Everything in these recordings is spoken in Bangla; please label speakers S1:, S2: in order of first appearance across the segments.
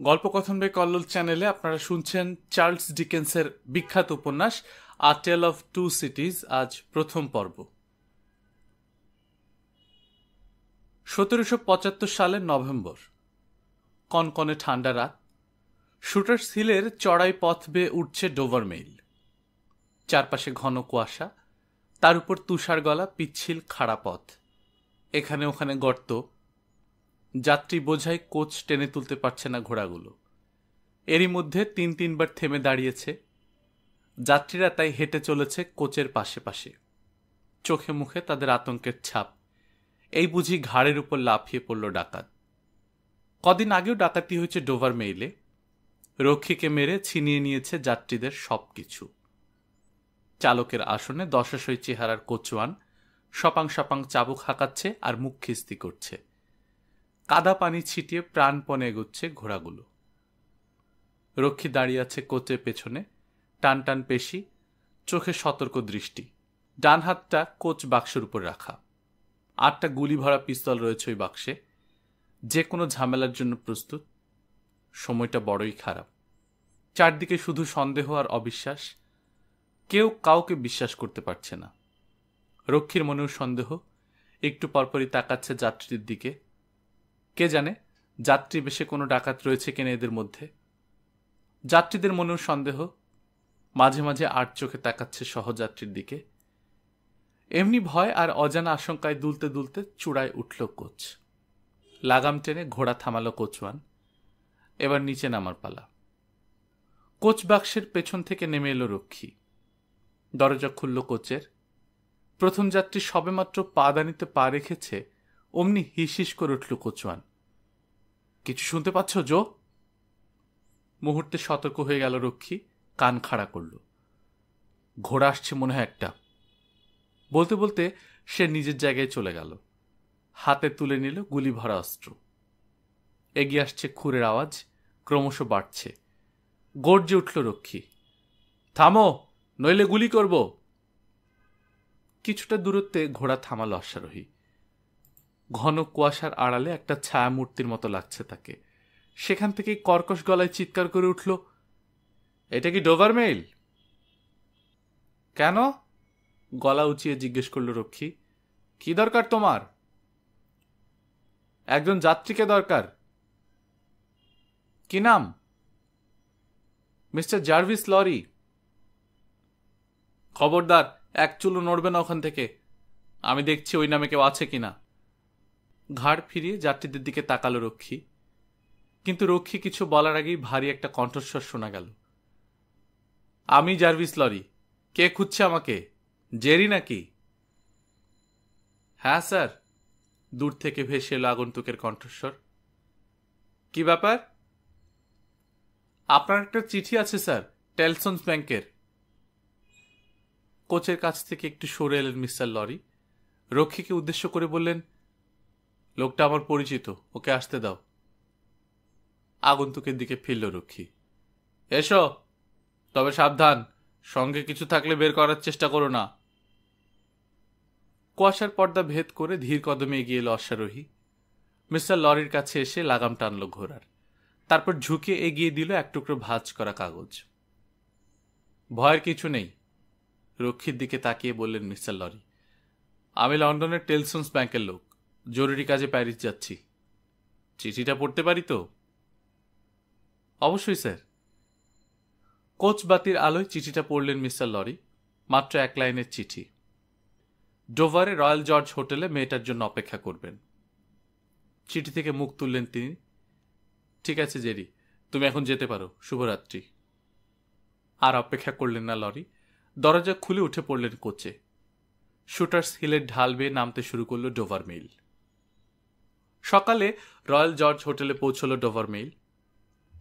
S1: গল্পকথন বাই কল্লোল চ্যানেলে আপনারা শুনছেন চার্লস ডিকেন্সের বিখ্যাত উপন্যাস আ টেল অফ টু সিটিজ। আজ প্রথম পর্ব। 1775 সালের নভেম্বর, কনকনে ঠান্ডা রাত। শুটার্স হিলের চড়াই পথ বেয়ে উঠছে ডোভার মেইল। চারপাশে ঘন কুয়াশা, তার উপর তুষার গলা পিচ্ছিল খাড়া পথ, এখানে ওখানে গর্ত। যাত্রী বোঝাই কোচ টেনে তুলতে পারছে না ঘোড়াগুলো। এরই মধ্যে তিনবার থেমে দাঁড়িয়েছে। যাত্রীরা তাই হেঁটে চলেছে কোচের পাশে পাশে, চোখে মুখে তাদের আতঙ্কের ছাপ। এই বুঝি ঘাড়ের উপর লাফিয়ে পড়ল ডাকাত। কদিন আগেও ডাকাতি হয়েছে ডোভার মেইলে। রক্ষীকে মেরে ছিনিয়ে নিয়েছে যাত্রীদের সবকিছু। চালকের আসনে দশাশই চেহারার কোচওয়ান সপাং সপাং চাবুক হাঁকাচ্ছে আর মুখ খিস্তি করছে। কাদা পানি ছিটিয়ে প্রাণপণে এগোচ্ছে ঘোড়াগুলো। রক্ষী দাঁড়িয়ে আছে কোচের পেছনে, টান টান পেশি, চোখে সতর্ক দৃষ্টি। ডান হাতটা কোচ বাক্সের উপর রাখা। 8টা গুলি ভরা পিস্তল রয়েছে ওই বাক্সে, যে কোনো ঝামেলার জন্য প্রস্তুত। সময়টা বড়ই খারাপ। চারদিকে শুধু সন্দেহ আর অবিশ্বাস। কেউ কাউকে বিশ্বাস করতে পারছে না। রক্ষীর মনেও সন্দেহ, একটু পরপরই তাকাচ্ছে যাত্রীদের দিকে। কে জানে যাত্রী বেশে কোনো ডাকাত রয়েছে কিনা এদের মধ্যে। যাত্রীদের মনেও সন্দেহ, মাঝে মাঝে আর চোখে তাকাচ্ছে সহযাত্রীর দিকে। এমনি ভয় আর অজানা আশঙ্কায় দুলতে দুলতে চূড়ায় উঠল কোচ। লাগাম টেনে ঘোড়া থামালো কোচওয়ান। এবার নিচে নামার পালা। কোচ বাক্সের পেছন থেকে নেমে এলো রক্ষী। দরজা খুলল কোচের। প্রথম যাত্রী সবেমাত্র পাদানিতে পা রেখেছে, অমনি হিস হিস করে উঠল কোচওয়ান। কিছু শুনতে পাচ্ছ জো? মুহূর্তে সতর্ক হয়ে গেল রক্ষী, কান খাড়া করল। ঘোড়া আসছে মনে হয় একটা। বলতে বলতে সে নিজের জায়গায় চলে গেল। হাতে তুলে নিল গুলি ভরা অস্ত্র। এগিয়ে আসছে খুরের আওয়াজ, ক্রমশ বাড়ছে। গর্জে উঠল রক্ষী, থামো নইলে গুলি করব। কিছুটা দূরত্বে ঘোড়া থামালো অশ্বারোহী। ঘন কুয়াশার আড়ালে একটা ছায়া মূর্তির মতো লাগছে তাকে। সেখান থেকে কর্কশ গলায় চিৎকার করে উঠল, এটা কি ডোভার মেইল? কেন? গলা উঁচিয়ে জিজ্ঞেস করল রক্ষী। কি দরকার তোমার? একজন যাত্রীকে দরকার। কি নাম? Mister Jarvis Lorry. খবরদার, এক চুলো নড়বে না ওখান থেকে। আমি দেখছি ওই নামে কেউ আছে কিনা। ঘাড় ফিরিয়ে যাত্রীদের দিকে তাকালো রক্ষী। কিন্তু রক্ষী কিছু বলার আগেই ভারী একটা কণ্ঠস্বর শোনা গেল। আমি জার্ভিস লরি। কে খুঁজছে আমাকে? জেরি নাকি? হ্যাঁ স্যার, দূর থেকে ভেসে এলো আগন্তুকের কণ্ঠস্বর। কি ব্যাপার? আপনার একটা চিঠি আছে স্যার, টেলসন্স ব্যাংকের। কোচের কাছ থেকে একটু সরে এলেন মিস্টার লরি। রক্ষীকে উদ্দেশ্য করে বললেন, লোকটা আমার পরিচিত, ওকে আসতে দাও। আগন্তুকের দিকে ফিরল রক্ষী। এসো, তবে সাবধান, সঙ্গে কিছু থাকলে বের করার চেষ্টা করো না। কুয়াশার পর্দা ভেদ করে ধীর কদমে এগিয়ে এলো অশ্বারোহী। মিস্টার লরির কাছে এসে লাগাম টানল ঘোড়ার। তারপর ঝুঁকে এগিয়ে দিল এক টুকরো ভাঁজ করা কাগজ। ভয়ের কিছু নেই, রক্ষীর দিকে তাকিয়ে বললেন মিস্টার লরি। আমি লন্ডনের টেলসন্স ব্যাংকের লোক, জরুরি কাজে প্যারিস যাচ্ছি। চিঠিটা পড়তে পারি তো? অবশ্যই স্যার। কোচ বাতির আলোয় চিঠিটা পড়লেন মিস্টার লরি। মাত্র 1 লাইনের চিঠি। ডোভারে রয়্যাল জর্জ হোটেলে মেয়েটার জন্য অপেক্ষা করবেন। চিঠি থেকে মুখ তুললেন তিনি। ঠিক আছে জেরি, তুমি এখন যেতে পারো, শুভরাত্রি। আর অপেক্ষা করলেন না লরি। দরজা খুলে উঠে পড়লেন কোচে। শুটার্স হিলের ঢাল বেয়ে নামতে শুরু করল ডোভার মেইল। সকালে রয়্যাল জর্জ হোটেলে পৌঁছল ডোভার মেইল।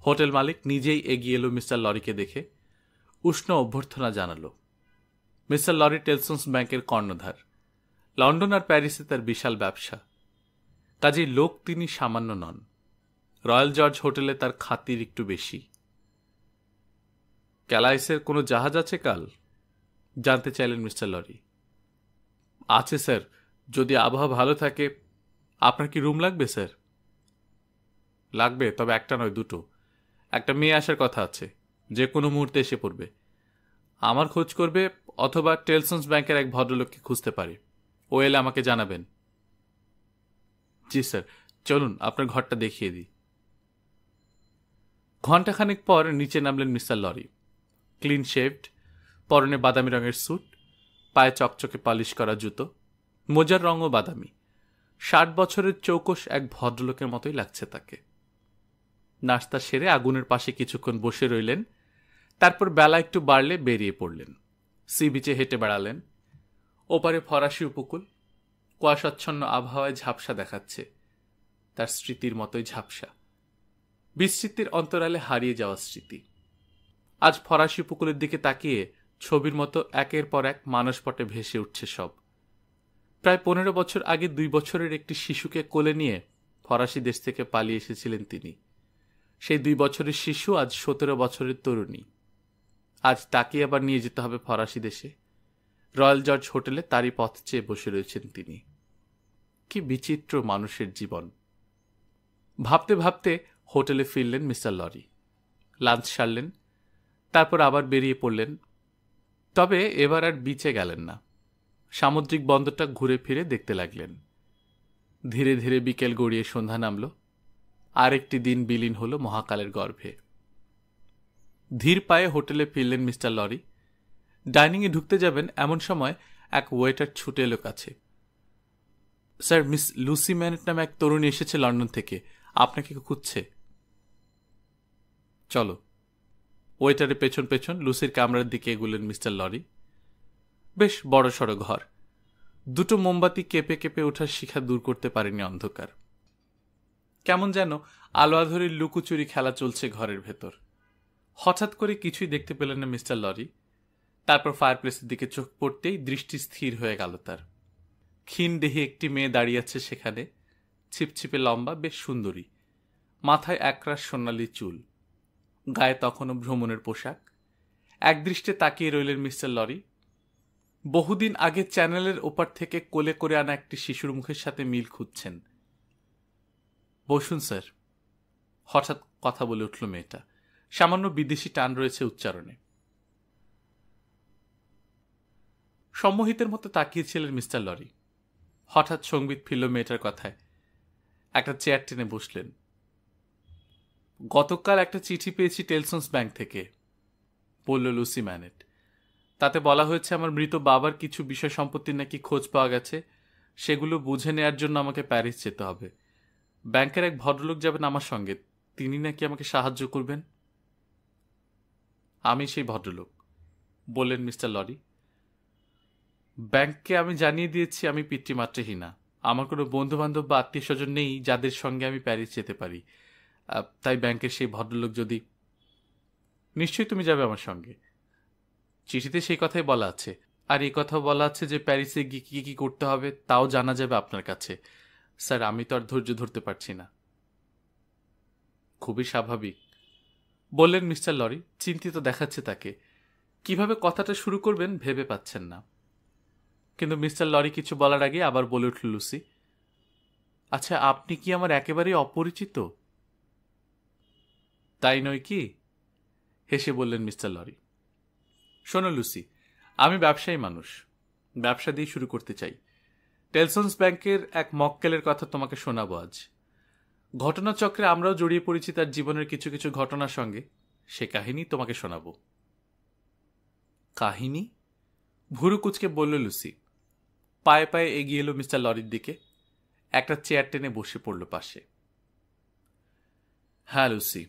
S1: হোটেল মালিক নিজেই এগিয়ে এলো মিস্টার লরিকে দেখে। উষ্ণ অভ্যর্থনা জানালো। মিস্টার লরি টেলসন্স ব্যাংকের কর্ণধার। লন্ডন আর প্যারিসে তার বিশাল ব্যবসা। কাজেই লোক তিনি সামান্য নন। রয়্যাল জর্জ হোটেলে তার খাতির একটু বেশি। ক্যালাইসের কোনো জাহাজ আছে কাল? জানতে চাইলেন মিস্টার লরি। আছে স্যার, যদি আবহাওয়া ভালো থাকে। আপনার কি রুম লাগবে স্যার? লাগবে, তবে একটা নয়, 2টো। একটা মেয়ে আসার কথা আছে, যে কোনো মুহূর্তে এসে পড়বে। আমার খোঁজ করবে, অথবা টেলসন্স ব্যাংকের এক ভদ্রলোককে খুঁজতে পারে। ও এলে আমাকে জানাবেন। জি স্যার, চলুন আপনার ঘরটা দেখিয়ে দিই। ঘণ্টাখানেক পর নিচে নামলেন মিস্টার লরি। ক্লিন শেভড, পরনে বাদামি রঙের স্যুট, পায়ে চকচকে পালিশ করা জুতো, মোজার রঙও বাদামি। 60 বছরের চৌকস এক ভদ্রলোকের মতোই লাগছে তাকে। নাস্তা সেরে আগুনের পাশে কিছুক্ষণ বসে রইলেন, তারপর বেলা একটু বাড়লে বেরিয়ে পড়লেন। সি বিচে হেঁটে বেড়ালেন। ওপারে ফরাসি উপকূল, কুয়াশাচ্ছন্ন আবহাওয়ায় ঝাপসা দেখাচ্ছে, তার স্মৃতির মতোই ঝাপসা, বিস্মৃতির অন্তরালে হারিয়ে যাওয়া স্মৃতি। আজ ফরাসি উপকূলের দিকে তাকিয়ে ছবির মতো একের পর এক মানসপটে ভেসে উঠছে সব। প্রায় 15 বছর আগে 2 বছরের একটি শিশুকে কোলে নিয়ে ফরাসি দেশ থেকে পালিয়ে এসেছিলেন তিনি। সেই 2 বছরের শিশু আজ 17 বছরের তরুণী। আজ তাকে আবার নিয়ে যেতে হবে ফরাসি দেশে। রয়্যাল জর্জ হোটেলে তারই পথ চেয়ে বসে রয়েছেন তিনি। কি বিচিত্র মানুষের জীবন! ভাবতে ভাবতে হোটেলে ফিরলেন মিস্টার লরি। লাঞ্চ সারলেন, তারপর আবার বেরিয়ে পড়লেন। তবে এবার আর বিচে গেলেন না, সামুদ্রিক বন্দরটা ঘুরে ফিরে দেখতে লাগলেন। ধীরে ধীরে বিকেল গড়িয়ে সন্ধ্যা নামল। আরেকটি দিন বিলীন হল মহাকালের গর্ভে। ধীর পায়ে হোটেলে ফিরলেন মিস্টার লরি। ডাইনিংয়ে ঢুকতে যাবেন এমন সময় এক ওয়েটার ছুটে এলো কাছে। স্যার, মিস লুসি ম্যানেট নামে এক তরুণী এসেছে লন্ডন থেকে, আপনাকে খুঁজছে। চলো। ওয়েটারের পেছন পেছন লুসির কামরার দিকে এগুলেন মিস্টার লরি। বেশ বড় সড়ো ঘর। দুটো মোমবাতি কেঁপে কেঁপে ওঠার শিখা দূর করতে পারেনি অন্ধকার। কেমন যেন আলো আঁধারির লুকোচুরি খেলা চলছে ঘরের ভেতর। হঠাৎ করে কিছুই দেখতে পেলেন না মিস্টার লরি। তারপর ফায়ারপ্লেসের দিকে চোখ পড়তেই দৃষ্টি স্থির হয়ে গেল তার। ক্ষীণ দেহি একটি মেয়ে দাঁড়িয়ে আছে সেখানে, ছিপছিপে লম্বা, বেশ সুন্দরী, মাথায় একরাশ সোনালি চুল, গায়ে তখনও ভ্রমণের পোশাক। একদৃষ্টে তাকিয়ে রইলেন মিস্টার লরি। বহুদিন আগে চ্যানেলের ওপার থেকে কোলে করে আনা একটি শিশুর মুখের সাথে মিল খুঁজছেন। বসুন স্যার, হঠাৎ কথা বলে উঠল মেয়েটা। সামান্য বিদেশি টান রয়েছে উচ্চারণে। সম্মোহিতের মতো তাকিয়েছিলেন মিস্টার লরি। হঠাৎ সংবিত ফিরল মেয়েটার কথায়। একটা চেয়ার টেনে বসলেন। গতকাল একটা চিঠি পেয়েছি টেলসন্স ব্যাংক থেকে, বলল লুসি ম্যানেট। তাতে বলা হয়েছে আমার মৃত বাবার কিছু বিষয় সম্পত্তির নাকি খোঁজ পাওয়া গেছে। সেগুলো বুঝে নেয়ার জন্য আমাকে প্যারিস যেতে হবে। ব্যাংকের এক ভদ্রলোক যাবেন আমার সঙ্গে, তিনি নাকি আমাকে সাহায্য করবেন। আমি সেই ভদ্রলোক, বললেন মিস্টার লরি। ব্যাংককে আমি জানিয়ে দিয়েছি আমি পিতৃমাতৃহীনা। আমার কোনো বন্ধু বান্ধব বা আত্মীয় স্বজন নেই যাদের সঙ্গে আমি প্যারিস যেতে পারি। তাই ব্যাংকের সেই ভদ্রলোক যদি... নিশ্চয়ই তুমি যাবে আমার সঙ্গে। চিঠিতে সেই কথাই বলা আছে, আর এই কথাও বলা আছে যে প্যারিসে গিয়ে কি কি করতে হবে তাও জানা যাবে আপনার কাছে। স্যার, আমি তো আর ধৈর্য ধরতে পারছি না। খুবই স্বাভাবিক, বললেন মিস্টার লরি। চিন্তিত দেখাচ্ছে তাকে। কিভাবে কথাটা শুরু করবেন ভেবে পাচ্ছেন না। কিন্তু মিস্টার লরি কিছু বলার আগে আবার বলে উঠল লুসি, আচ্ছা, আপনি কি আমার একেবারেই অপরিচিত? তাই নয় কি? হেসে বললেন মিস্টার লরি। শোনো লুসি, আমি ব্যবসায়ী মানুষ, ব্যবসা দিয়ে শুরু করতে চাই। টেলসন্স ব্যাংকের এক মক্কেলের কথা তোমাকে শোনাবো আজ। ঘটনাচক্রে আমরাও জড়িয়ে পড়েছি তার জীবনের কিছু কিছু ঘটনার সঙ্গে। সে কাহিনী তোমাকে শোনাবো। কাহিনী? ভুরু কুচকে বলল লুসি। পায়ে পায়ে এগিয়ে এলো মিস্টার লরির দিকে। একটা চেয়ার টেনে বসে পড়ল পাশে। হ্যাঁ লুসি,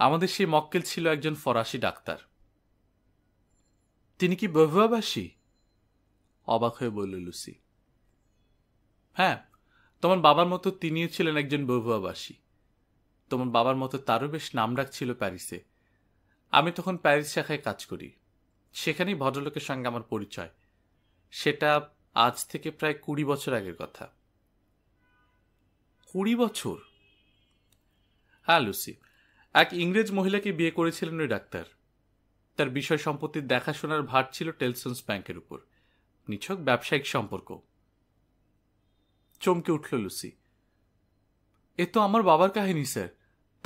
S1: আমাদের সেই মক্কেল ছিল একজন ফরাসি ডাক্তার। তিনি কি বহুভাষী? অবাক হয়ে বলল লুসি। হ্যাঁ, তোমার বাবার মতো তিনিও ছিলেন একজন বহুভাষী। তোমার বাবার মতো তারও বেশ নামডাক ছিল প্যারিসে। আমি তখন প্যারিস শাখায় কাজ করি। সেখানেই ভদ্রলোকের সঙ্গে আমার পরিচয়। সেটা আজ থেকে প্রায় 20 বছর আগের কথা। 20 বছর? হ্যাঁ লুসি, এক ইংরেজ মহিলাকে বিয়ে করেছিলেন ওই ডাক্তার। তার বিষয় সম্পত্তির দেখাশোনার ভার ছিল টেলসন্স ব্যাংকের উপর। নিছক ব্যবসায়িক সম্পর্ক। চমকে উঠল লুসি। এ তো আমার বাবার কাহিনী স্যার।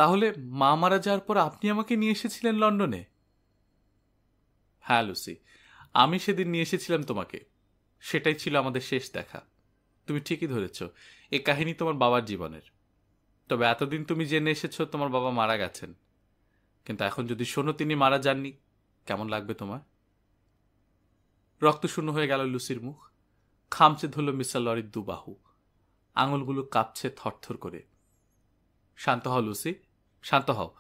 S1: তাহলে মা মারা যাওয়ার পর আপনি আমাকে নিয়ে এসেছিলেন লন্ডনে? হ্যাঁ লুসি, আমি সেদিন নিয়ে এসেছিলাম তোমাকে। সেটাই ছিল আমাদের শেষ দেখা। তুমি ঠিকই ধরেছ, এই কাহিনী তোমার বাবার জীবনের। তবে এতদিন তুমি জেনে এসেছো তোমার বাবা মারা গেছেন, কিন্তু এখন যদি শোনো তিনি মারা যাননি, কেমন লাগবে তোমার? রক্তশূন্য হয়ে গেল লুসির মুখ। খামচে ধরল মিস্টার লরির দুবাহু। আঙুলগুলো কাঁপছে থরথর করে। শান্ত হও লুসি, শান্ত হও।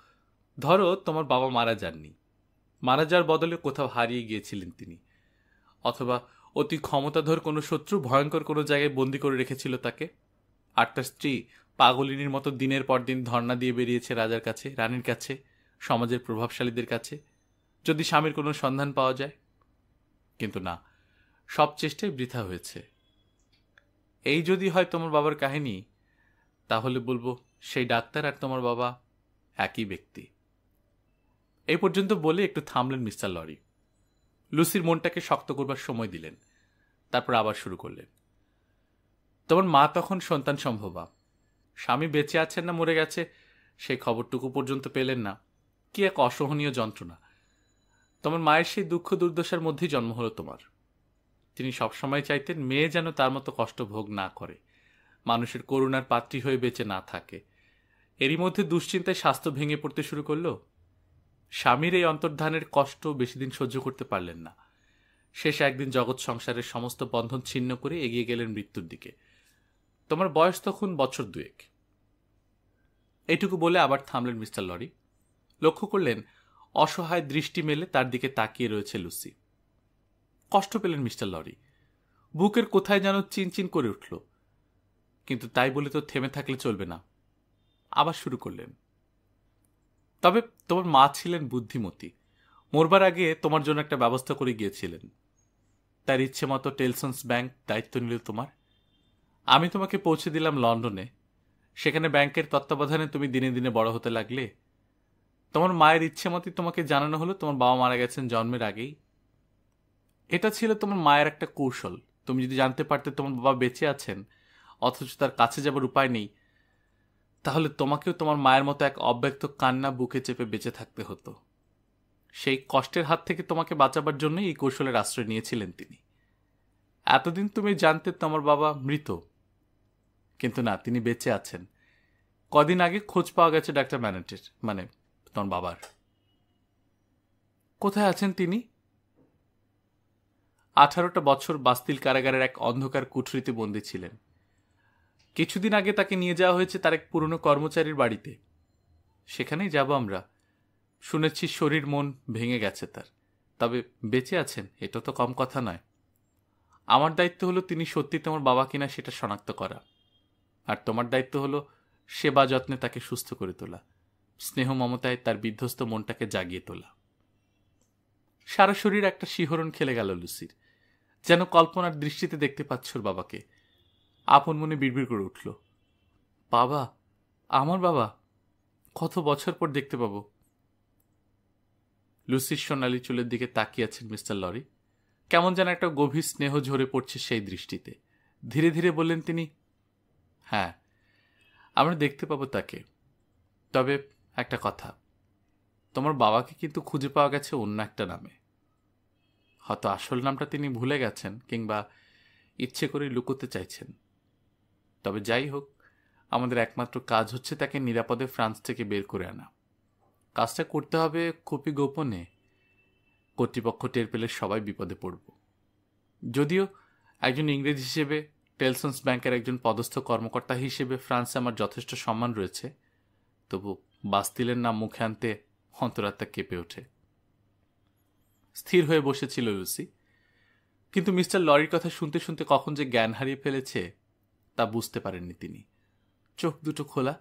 S1: ধরো তোমার বাবা মারা যাননি, মারা যাওয়ার বদলে কোথাও হারিয়ে গিয়েছিলেন তিনি, অথবা অতি ক্ষমতাধর কোনো শত্রু ভয়ঙ্কর কোনো জায়গায় বন্দি করে রেখেছিল তাকে, আর তার স্ত্রী পাগলিনীর মতো দিনের পর দিন ধর্ণা দিয়ে বেরিয়েছে রাজার কাছে, রানীর কাছে, সমাজের প্রভাবশালীদের কাছে, যদি স্বামীর কোনো সন্ধান পাওয়া যায়। কিন্তু না, সব চেষ্টাই বৃথা হয়েছে। এই যদি হয় তোমার বাবার কাহিনী, তাহলে বলবো সেই ডাক্তার আর তোমার বাবা একই ব্যক্তি। এই পর্যন্ত বলে একটু থামলেন মিস্টার লরি। লুসির মনটাকে শক্ত করবার সময় দিলেন। তারপর আবার শুরু করলেন। তোমার মা তখন সন্তান সম্ভবা। স্বামী বেঁচে আছেন না মরে গেছে সেই খবরটুকু পর্যন্ত পেলেন না। কি এক অসহনীয় যন্ত্রণা! তোমার মায়ের সেই দুঃখ দুর্দশার মধ্যেই জন্ম হলো তোমার। তিনি সবসময় চাইতেন মেয়ে যেন তার মতো কষ্ট ভোগ না করে, মানুষের করুণার পাত্রী হয়ে বেঁচে না থাকে। এরই মধ্যে দুশ্চিন্তায় স্বাস্থ্য ভেঙে পড়তে শুরু করলো। স্বামীর এই অন্তর্ধানের কষ্ট বেশি দিন সহ্য করতে পারলেন না। শেষে একদিন জগৎ সংসারের সমস্ত বন্ধন ছিন্ন করে এগিয়ে গেলেন মৃত্যুর দিকে। তোমার বয়স তখন বছর 2। এইটুকু বলে আবার থামলেন মিস্টার লরি। লক্ষ্য করলেন অসহায় দৃষ্টি মেলে তার দিকে তাকিয়ে রয়েছে লুসি। কষ্ট পেলেন মিস্টার লরি। বুকের কোথায় যেন চিনচিন করে উঠল। কিন্তু তাই বলে তো থেমে থাকলে চলবে না। আবার শুরু করলেন। তবে তোমার মা ছিলেন বুদ্ধিমতী। মরবার আগে তোমার জন্য একটা ব্যবস্থা করে গিয়েছিলেন। তার ইচ্ছে মতো টেলসন্স ব্যাংক দায়িত্ব নিল তোমার। আমি তোমাকে পৌঁছে দিলাম লন্ডনে। সেখানে ব্যাংকের তত্ত্বাবধানে তুমি দিনে দিনে বড় হতে লাগলে। তোমার মায়ের ইচ্ছে মতোই তোমাকে জানানো হলো তোমার বাবা মারা গেছেন জন্মের আগেই। এটা ছিল তোমার মায়ের একটা কৌশল। তুমি যদি জানতে পারতে তোমার বাবা বেঁচে আছেন, অথচ তার কাছে যাবার উপায় নেই, তাহলে তোমাকেও তোমার মায়ের মতো এক অব্যক্ত কান্না বুকে চেপে বেঁচে থাকতে হতো। সেই কষ্টের হাত থেকে তোমাকে বাঁচাবার জন্যই এই কৌশলের আশ্রয় নিয়েছিলেন তিনি। এতদিন তুমি জানতে তোমার বাবা মৃত, কিন্তু না, তিনি বেঁচে আছেন। কদিন আগে খোঁজ পাওয়া গেছে ডাক্তার ম্যানেটের, মানে তোমার বাবার। কোথায় আছেন তিনি? 18টা বছর বাস্তিল কারাগারের এক অন্ধকার কুঠরিতে বন্দী ছিলেন। কিছুদিন আগে তাকে নিয়ে যাওয়া হয়েছে তার এক পুরনো কর্মচারীর বাড়িতে। সেখানেই যাব আমরা। শুনেছি শরীর মন ভেঙে গেছে তার, তবে বেঁচে আছেন, এটা তো কম কথা নয়। আমার দায়িত্ব হলো তিনি সত্যি তোমার বাবা কিনা সেটা শনাক্ত করা, আর তোমার দায়িত্ব হলো সেবা যত্নে তাকে সুস্থ করে তোলা, স্নেহ মমতায় তার বিধ্বস্ত মনটাকে জাগিয়ে তোলা। সারা শরীর একটা শিহরণ খেলে গেল লুসির। যেন কল্পনার দৃষ্টিতে দেখতে পাচ্ছ বাবাকে। আপন মনে বিড়বিড় করে উঠল, বাবা, আমার বাবা, কত বছর পর দেখতে পাবো। লুসির সোনালি চুলের দিকে তাকিয়ে আছেন মিস্টার লরি। কেমন যেন একটা গভীর স্নেহ ঝরে পড়ছে সেই দৃষ্টিতে। ধীরে ধীরে বললেন তিনি, হ্যাঁ, আমরা দেখতে পাবো তাকে। তবে একটা কথা, তোমার বাবাকে কিন্তু খুঁজে পাওয়া গেছে অন্য একটা নামে। হয়তো আসল নামটা তিনি ভুলে গেছেন, কিংবা ইচ্ছে করে লুকোতে চাইছেন। তবে যাই হোক, আমাদের একমাত্র কাজ হচ্ছে তাকে নিরাপদে ফ্রান্স থেকে বের করে আনা। কাজটা করতে হবে খুবই গোপনে। কর্তৃপক্ষ টের পেলে সবাই বিপদে পড়ব। যদিও একজন ইংরেজ হিসেবে, টেলসন্স ব্যাংকের একজন পদস্থ কর্মকর্তা হিসেবে ফ্রান্সে আমার যথেষ্ট সম্মান রয়েছে, তবু বাস্তিলের নাম মুখে আনতে অন্তরাত্মা কেঁপে ওঠে। স্থির হয়ে বসেছিল লুসি, কিন্তু মিস্টার লরির কথা শুনতে শুনতে কখন যে জ্ঞান হারিয়ে ফেলেছে তা বুঝতে পারেননি তিনি। চোখ দুটো খোলা,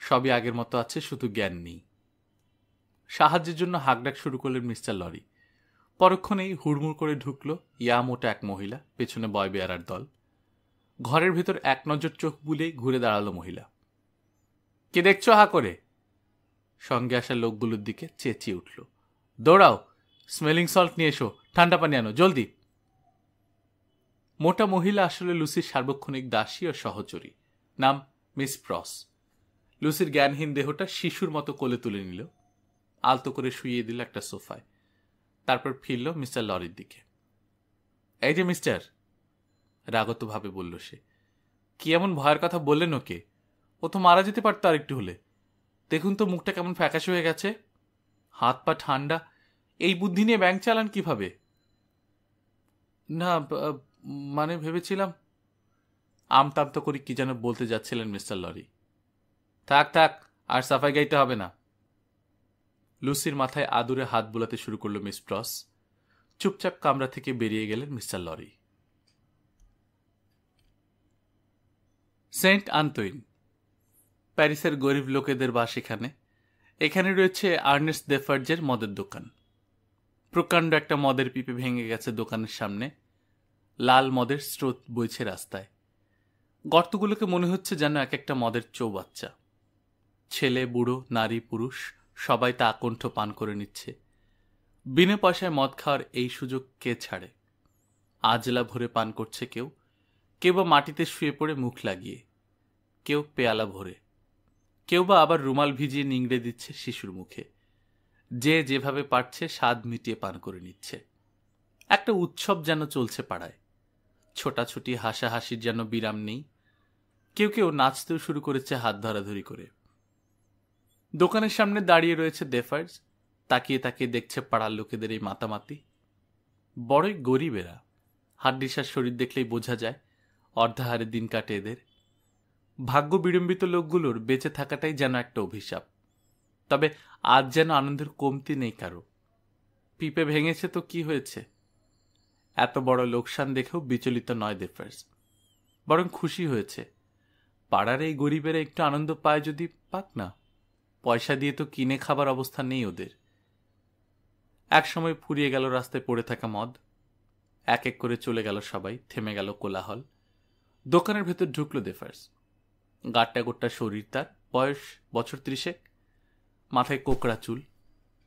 S1: সবই আগের মতো আছে, শুধু জ্ঞান নেই। সাহায্যের জন্য হাঁকডাক শুরু করলেন মিস্টার লরি। পরক্ষণেই হুড়মুড় করে ঢুকল ইয়া মোটা এক মহিলা, পেছনে বয় বেয়ারার দল। ঘরের ভেতর এক নজর চোখ বুলেই ঘুরে দাঁড়ালো মহিলা। কে দেখছো হা করে? সঙ্গে আসা লোকগুলোর দিকে চেঁচিয়ে উঠল, দৌড়াও, স্মেলিং সল্ট নিয়ে এসো, ঠান্ডা পানি আনো, জলদি। মোটা মহিলা আসলে লুসির সার্বক্ষণিক দাসী ও সহচরী, নাম মিস প্রস। লুসির জ্ঞানহীন দেহটা শিশুর মতো কোলে তুলে নিল, আলতো করে শুইয়ে দিল একটা সোফায়। তারপর ফিরল মিস্টার লরির দিকে। এই যে মিস্টার, রাগতভাবে বলল সে, কি এমন ভয়ের কথা বললেন ওকে? ও তো মারা যেতে পারতো আর একটু হলে। দেখুন তো মুখটা কেমন ফ্যাকাশে হয়ে গেছে, হাত পা ঠান্ডা। এই বুদ্ধি নিয়ে ব্যাংক চালান কিভাবে? না, মানে ভেবেছিলাম। আমতামতো করে কি যেন বলতে যাচ্ছিলেন মিস্টার লরি। থাক থাক, আর সাফাই গাইতে হবে না। লুসির মাথায় আদুরে হাত বোলাতে শুরু করল মিস প্রস। চুপচাপ কামরা থেকে বেরিয়ে গেলেন মিস্টার লরি। সেন্ট আন্তোইন, প্যারিসের গরিব লোকেদের বাস এখানে। এখানে রয়েছে আর্নেস্ট দেফার্জের মদের দোকান। প্রকাণ্ড একটা মদের পিপে ভেঙে গেছে দোকানের সামনে। লাল মদের স্রোত বইছে রাস্তায়। গর্তগুলোকে মনে হচ্ছে যেন এক একটা মদের চৌবাচ্চা। ছেলে বুড়ো নারী পুরুষ সবাই তা আকণ্ঠ পান করে নিচ্ছে। বিনা পয়সায় মদ খাওয়ার এই সুযোগ কে ছাড়ে? আজলা ভরে পান করছে কেউ, কেউ বা মাটিতে শুয়ে পড়ে মুখ লাগিয়ে, কেউ পেয়ালা ভরে, কেউ বা আবার রুমাল ভিজিয়ে নিংড়ে দিচ্ছে শিশুর মুখে। যে যেভাবে পারছে স্বাদ মিটিয়ে পান করে নিচ্ছে। একটা উৎসব যেন চলছে পাড়ায়। ছোটাছুটি হাসাহাসির যেন বিরাম নেই। কেউ কেউ নাচতেও শুরু করেছে হাত ধরাধরি করে। দোকানের সামনে দাঁড়িয়ে রয়েছে দেফার্জ, তাকিয়ে তাকিয়ে দেখছে পাড়ার লোকেদের এই মাতামাতি। বড়ই গরিব এরা। হাড্ডিসার শরীর দেখলেই বোঝা যায় অর্ধাহারে দিন কাটে এদের। ভাগ্য বিড়ম্বিত লোকগুলোর বেঁচে থাকাটাই যেন একটা অভিশাপ। তবে আজ যেন আনন্দের কমতি নেই কারো। পিপে ভেঙেছে তো কি হয়েছে? এত বড় লোকসান দেখেও বিচলিত নয় দেফার্জ, বরং খুশি হয়েছে। পাড়ার এই গরিবেরা একটু আনন্দ পায় যদি পাক না। পয়সা দিয়ে তো কিনে খাবার অবস্থা নেই ওদের। একসময় ফুরিয়ে গেল রাস্তায় পড়ে থাকা মদ। এক এক করে চলে গেল সবাই, থেমে গেল কোলাহল। দোকানের ভেতর ঢুকল দেফার্জ। গাট্টা গোট্টা শরীর তার, বয়স বছর 30। মাথায় কোকড়া চুল,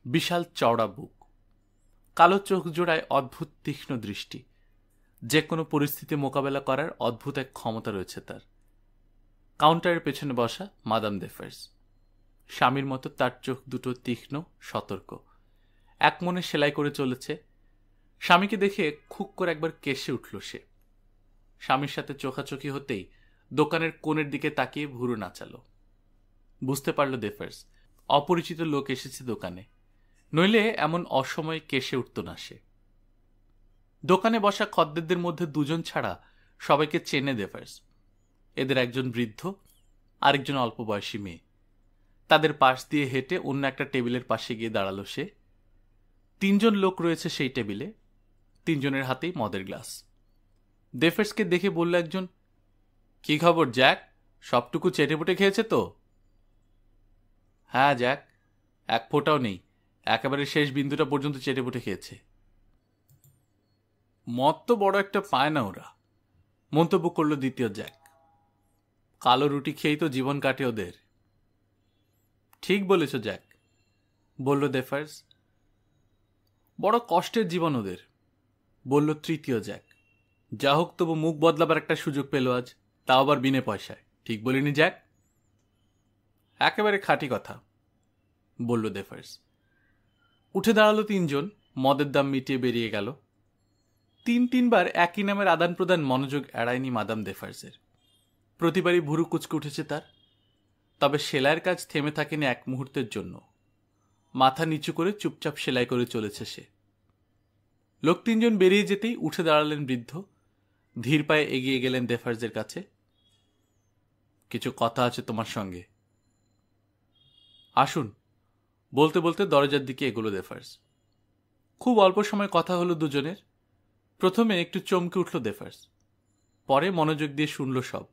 S1: বিশাল চওড়া বুক, কালো চোখ জোড়ায় অদ্ভুত তীক্ষ্ণ দৃষ্টি। যে কোনো পরিস্থিতি মোকাবেলা করার অদ্ভুত এক ক্ষমতা রয়েছে তার। কাউন্টারের পেছনে বসা মাদাম দেফার্জ। স্বামীর মতো তার চোখ দুটো তীক্ষ্ণ, সতর্ক। এক মনে সেলাই করে চলেছে। স্বামীকে দেখে খুক করে একবার কেশে উঠল সে। স্বামীর সাথে চোখাচোখি হতেই দোকানের কোণের দিকে তাকিয়ে ভুরু নাচালো। বুঝতে পারল দেফার্জ অপরিচিত লোক এসেছে দোকানে, নইলে এমন অসময়ে কেশে উঠত না সে। দোকানে বসা খদ্দেরদের মধ্যে দুজন ছাড়া সবাইকে চেনে দেফার্জ। এদের একজন বৃদ্ধ, আরেকজন অল্প বয়সী মেয়ে। তাদের পাশ দিয়ে হেঁটে অন্য একটা টেবিলের পাশে গিয়ে দাঁড়ালো সে। 3 জন লোক রয়েছে সেই টেবিলে, 3 জনের হাতেই মদের গ্লাস। দেফার্জকে দেখে বলল একজন, কি খবর জ্যাক, সবটুকু চেটেপুটে খেয়েছে তো? হ্যাঁ জ্যাক, এক ফোঁটাও নেই, একেবারে শেষ বিন্দুটা পর্যন্ত চেটেপুটে খেয়েছে। মদ তো বড় একটা পায় না ওরা, মন্তব্য করল দ্বিতীয় জ্যাক। কালো রুটি খেয়েই তো জীবন কাটে ওদের। ঠিক বলেছ জ্যাক, বলল দেফার্জ। বড় কষ্টের জীবন ওদের, বলল তৃতীয় জ্যাক। যা হোক, তবু মুখ বদলাবার একটা সুযোগ পেল আজ, তাও আবার বিনে পয়সায়। ঠিক বলিনি জ্যাক? একেবারে খাঁটি কথা, বলল দেফার্জ। উঠে দাঁড়ালো 3 জন, মদের দাম মিটিয়ে বেরিয়ে গেল। 3বার একই নামের আদান প্রদান মনোযোগ এড়ায়নি মাদাম দেফার্জের। প্রতিবারই ভুরু কুচকে উঠেছে তার। তবে সেলাইয়ের কাজ থেমে থাকেনি এক মুহূর্তের জন্য। মাথা নিচু করে চুপচাপ সেলাই করে চলেছে সে। লোক 3 জন বেরিয়ে যেতেই উঠে দাঁড়ালেন বৃদ্ধ। ধীর পায়ে এগিয়ে গেলেন দেফার্জের কাছে। কিছু কথা আছে তোমার সঙ্গে। আসুন, বলতে বলতে দরজার দিকে এগোলো দেফার্জ। খুব অল্প সময় কথা হলো দুজনের। প্রথমে একটু চমকে উঠল দেফার্জ, পরে মনোযোগ দিয়ে শুনল সব।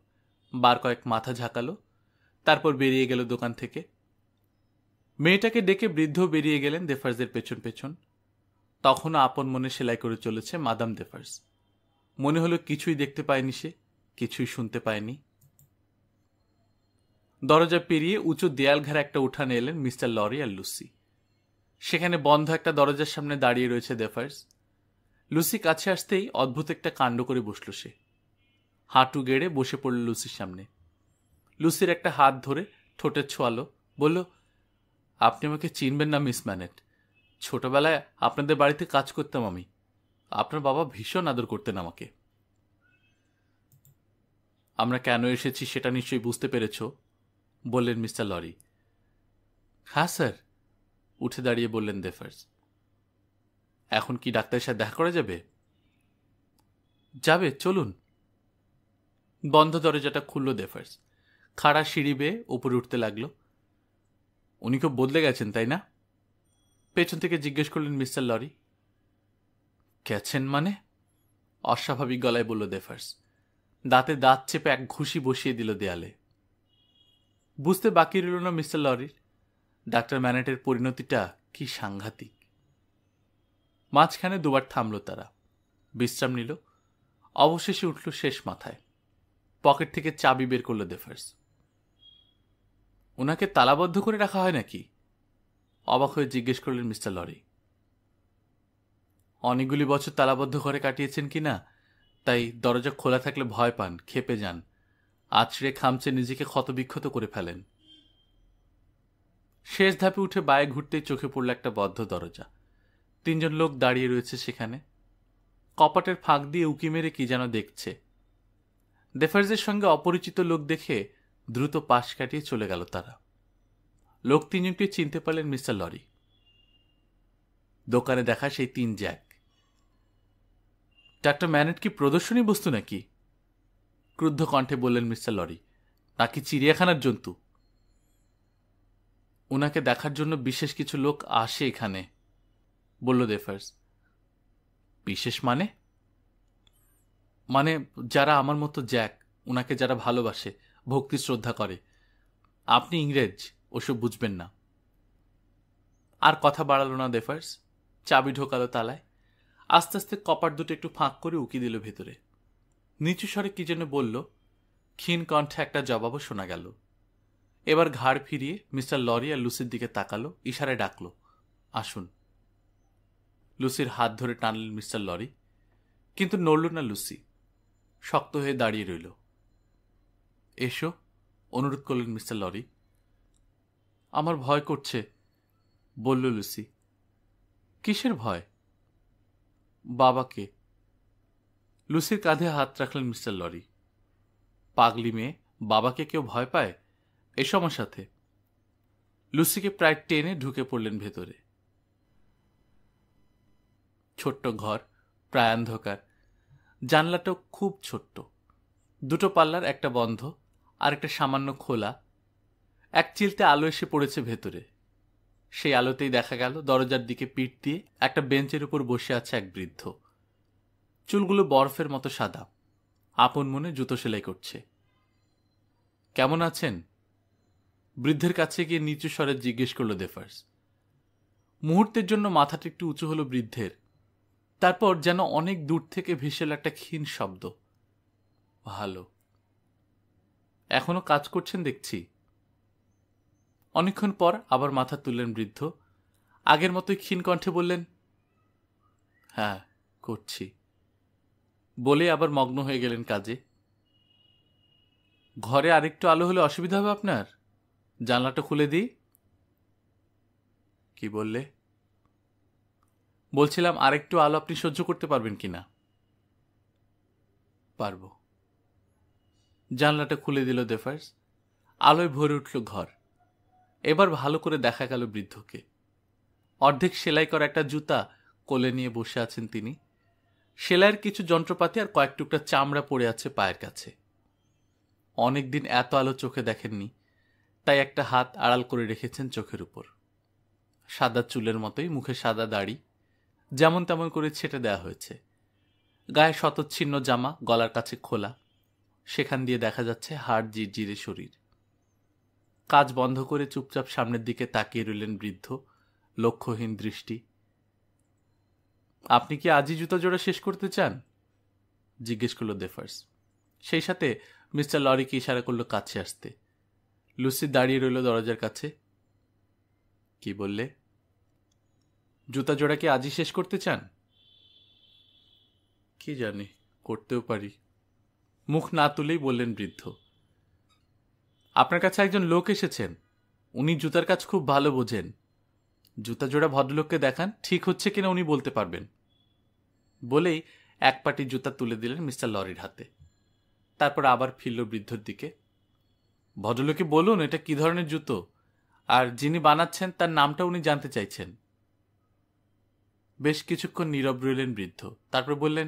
S1: বার কয়েক মাথা ঝাঁকালো, তারপর বেরিয়ে গেল দোকান থেকে। মেয়েটাকে ডেকে বৃদ্ধ বেরিয়ে গেলেন দেফার্জের পেছন পেছন। তখনও আপন মনে সেলাই করে চলেছে মাদাম দেফার্জ। মনে হলো কিছুই দেখতে পায়নি সে, কিছুই শুনতে পায়নি। দরজা পেরিয়ে উঁচু দেয়াল ঘেরা একটা উঠানে এলেন মিস্টার লরি আর লুসি। সেখানে বন্ধ একটা দরজার সামনে দাঁড়িয়ে রয়েছে দেফার্জ। লুসি কাছে আসতেই অদ্ভুত একটা কাণ্ড করে বসল সে। হাঁটু গেড়ে বসে পড়ল লুসির সামনে। লুসির একটা হাত ধরে ঠোঁটে ছোঁয়ালো, বলল, আপনি আমাকে চিনবেন না মিস ম্যানেট। ছোটবেলায় আপনাদের বাড়িতে কাজ করতাম আমি। আপনার বাবা ভীষণ আদর করতেন আমাকে। আমরা কেন এসেছি সেটা নিশ্চয়ই বুঝতে পেরেছ, বললেন মিস্টার লরি। হ্যাঁ স্যার, উঠে দাঁড়িয়ে বললেন ডেফার্স। এখন কি ডাক্তারের সাথে দেখা করা যাবে? যাবে, চলুন। বন্ধ দরজাটা খুলল ডেফার্স। খাড়া সিঁড়ি বেয়ে উপরে উঠতে লাগলো। উনি খুব বদলে গেছেন, তাই না? পেছন থেকে জিজ্ঞেস করলেন মিস্টার লরি। গেছেন মানে? অস্বাভাবিক গলায় বলল ডেফার্স। দাঁতে দাঁত চেপে এক ঘুষি বসিয়ে দিল দেয়ালে। বুঝতে বাকি রইল না মিস্টার লরির ডাক্তার ম্যানেটের পরিণতিটা কি সাংঘাতিক। মাঝখানে দুবার থামল তারা, বিশ্রাম নিল। অবশেষে উঠল শেষ মাথায়। পকেট থেকে চাবি বের করল ডেফার্স। ওনাকে তালাবদ্ধ করে রাখা হয় নাকি? অবাক হয়ে জিজ্ঞেস করলেন মিস্টার লরি। অনেকগুলি বছর তালাবদ্ধ ঘরে কাটিয়েছেন কিনা, তাই দরজা খোলা থাকলে ভয় পান, খেপে যান, আছড়ে খামচে নিজেকে ক্ষতবিক্ষত করে ফেলেন। শেষ ধাপে উঠে বায়ে ঘুরতেই চোখে পড়ল একটা বদ্ধ দরজা। 3 জন লোক দাঁড়িয়ে রয়েছে সেখানে। কপাটের ফাঁক দিয়ে উকি মেরে কি যেন দেখছে। ডেফার্সের সঙ্গে অপরিচিত লোক দেখে দ্রুত পাশ কাটিয়ে চলে গেল তারা। লোক 3 জনকে চিনতে পারলেন মিস্টার লরি। দোকানে দেখা সেই 3 জ্যাক। ডাক্তার ম্যানেট কি প্রদর্শনী বস্তু নাকি? ক্রুদ্ধ কণ্ঠে বললেন মিস্টার লরি। নাকি চিড়িয়াখানার জন্তু? ওনাকে দেখার জন্য বিশেষ কিছু লোক আসে এখানে, বলল ডেফার্স। বিশেষ মানে? মানে যারা আমার মতো জ্যাক, ওনাকে যারা ভালোবাসে, ভক্তি শ্রদ্ধা করে। আপনি ইংরেজ, ওসব বুঝবেন না। আর কথা বাড়ালো না ডেফার্স। চাবি ঢোকালো তালায়। আস্তে আস্তে কপাট দুটো একটু ফাঁক করে উকি দিল ভেতরে। নিচু স্বরে কি যেন বলল। ক্ষীণ কণ্ঠে একটা জবাবও শোনা গেল। এবার ঘাড় ফিরিয়ে মিস্টার লরি আর লুসির দিকে তাকালো, ইশারায় ডাকল, আসুন। লুসির হাত ধরে টানলেন মিস্টার লরি, কিন্তু নড়ল না লুসি। শক্ত হয়ে দাঁড়িয়ে রইল। এসো, অনুরোধ করলেন মিস্টার লরি। আমার ভয় করছে, বলল লুসি। কিসের ভয়? বাবাকে। লুসির কাঁধে হাত রাখলেন মিস্টার লরি। পাগলি মেয়ে, বাবাকে কেউ ভয় পায়? এসো আমার সাথে। লুসিকে প্রায় টেনে ঢুকে পড়লেন ভেতরে। ছোট্ট ঘর, প্রায় অন্ধকার। জানলাটাও খুব ছোট্ট। 2টো পাল্লার, একটা বন্ধ আর একটা সামান্য খোলা। এক চিলতে আলো এসে পড়েছে ভেতরে। সেই আলোতেই দেখা গেল দরজার দিকে পিঠ দিয়ে একটা বেঞ্চের উপর বসে আছে এক বৃদ্ধ। চুলগুলো বরফের মতো সাদা। আপন মনে জুতো সেলাই করছে। কেমন আছেন? বৃদ্ধের কাছে গিয়ে নিচু স্বরে জিজ্ঞেস করল ডেফার্স। মুহূর্তের জন্য মাথাটা একটু উঁচু হলো বৃদ্ধের। তারপর যেন অনেক দূর থেকে ভেসে এল একটা ক্ষীণ শব্দ, ভালো। এখনো কাজ করছেন দেখছি। অনেকক্ষণ পর আবার মাথা তুললেন বৃদ্ধ। আগের মতোই ক্ষীণ কণ্ঠে বললেন, হ্যাঁ করছি, বলে আবার মগ্ন হয়ে গেলেন কাজে। ঘরে আরেকটু আলো হলে অসুবিধা হবে আপনার? জানলাটা খুলে দিই? কি বললে? বলছিলাম আরেকটু আলো আপনি সহ্য করতে পারবেন কিনা? পারবো। জানলাটা খুলে দিল ডেফার্স। আলোয় ভরে উঠল ঘর। এবার ভালো করে দেখা গেল বৃদ্ধকে। অর্ধেক সেলাই করা একটা জুতা কোলে নিয়ে বসে আছেন তিনি। সেলাইয়ের কিছু যন্ত্রপাতি আর কয়েক টুকরা চামড়া পড়ে আছে পায়ের কাছে। অনেকদিন এত আলো চোখে দেখেননি, তাই একটা হাত আড়াল করে রেখেছেন চোখের উপর। সাদা চুলের মতোই মুখে সাদা দাড়ি, যেমন তেমন করে ছেটে দেওয়া হয়েছে। গায়ে শতচ্ছিন্ন জামা, গলার কাছে খোলা। সেখান দিয়ে দেখা যাচ্ছে হাড় জিরজিরে শরীর। কাজ বন্ধ করে চুপচাপ সামনের দিকে তাকিয়ে রইলেন বৃদ্ধ, লক্ষ্যহীন দৃষ্টি। আপনি কি আজই জুতা জোড়া শেষ করতে চান? জিজ্ঞেস করল ডেফার্স। সেই সাথে মিস্টার লরিকে ইশারা করল কাছে আসতে। লুসি দাঁড়িয়ে রইল দরজার কাছে। কি বললে? জুতা জোড়া কি আজই শেষ করতে চান? কি জানি, করতেও পারি। মুখ না তুলেই বললেন বৃদ্ধ। আপনার কাছে একজন লোক এসেছেন, উনি জুতার কাজ খুব ভালো বোঝেন। জুতা জোড়া ভদ্রলোককে দেখান, ঠিক হচ্ছে কিনা উনি বলতে পারবেন। বলেই এক পাটি জুতা তুলে দিলেন মিস্টার লরির হাতে। তারপর আবার ফিরল বৃদ্ধর দিকে। ভদ্রলোককে বলুন এটা কি ধরনের জুতো, আর যিনি বানাচ্ছেন তার নামটা উনি জানতে চাইছেন। বেশ কিছুক্ষণ নীরব রইলেন বৃদ্ধ, তারপর বললেন,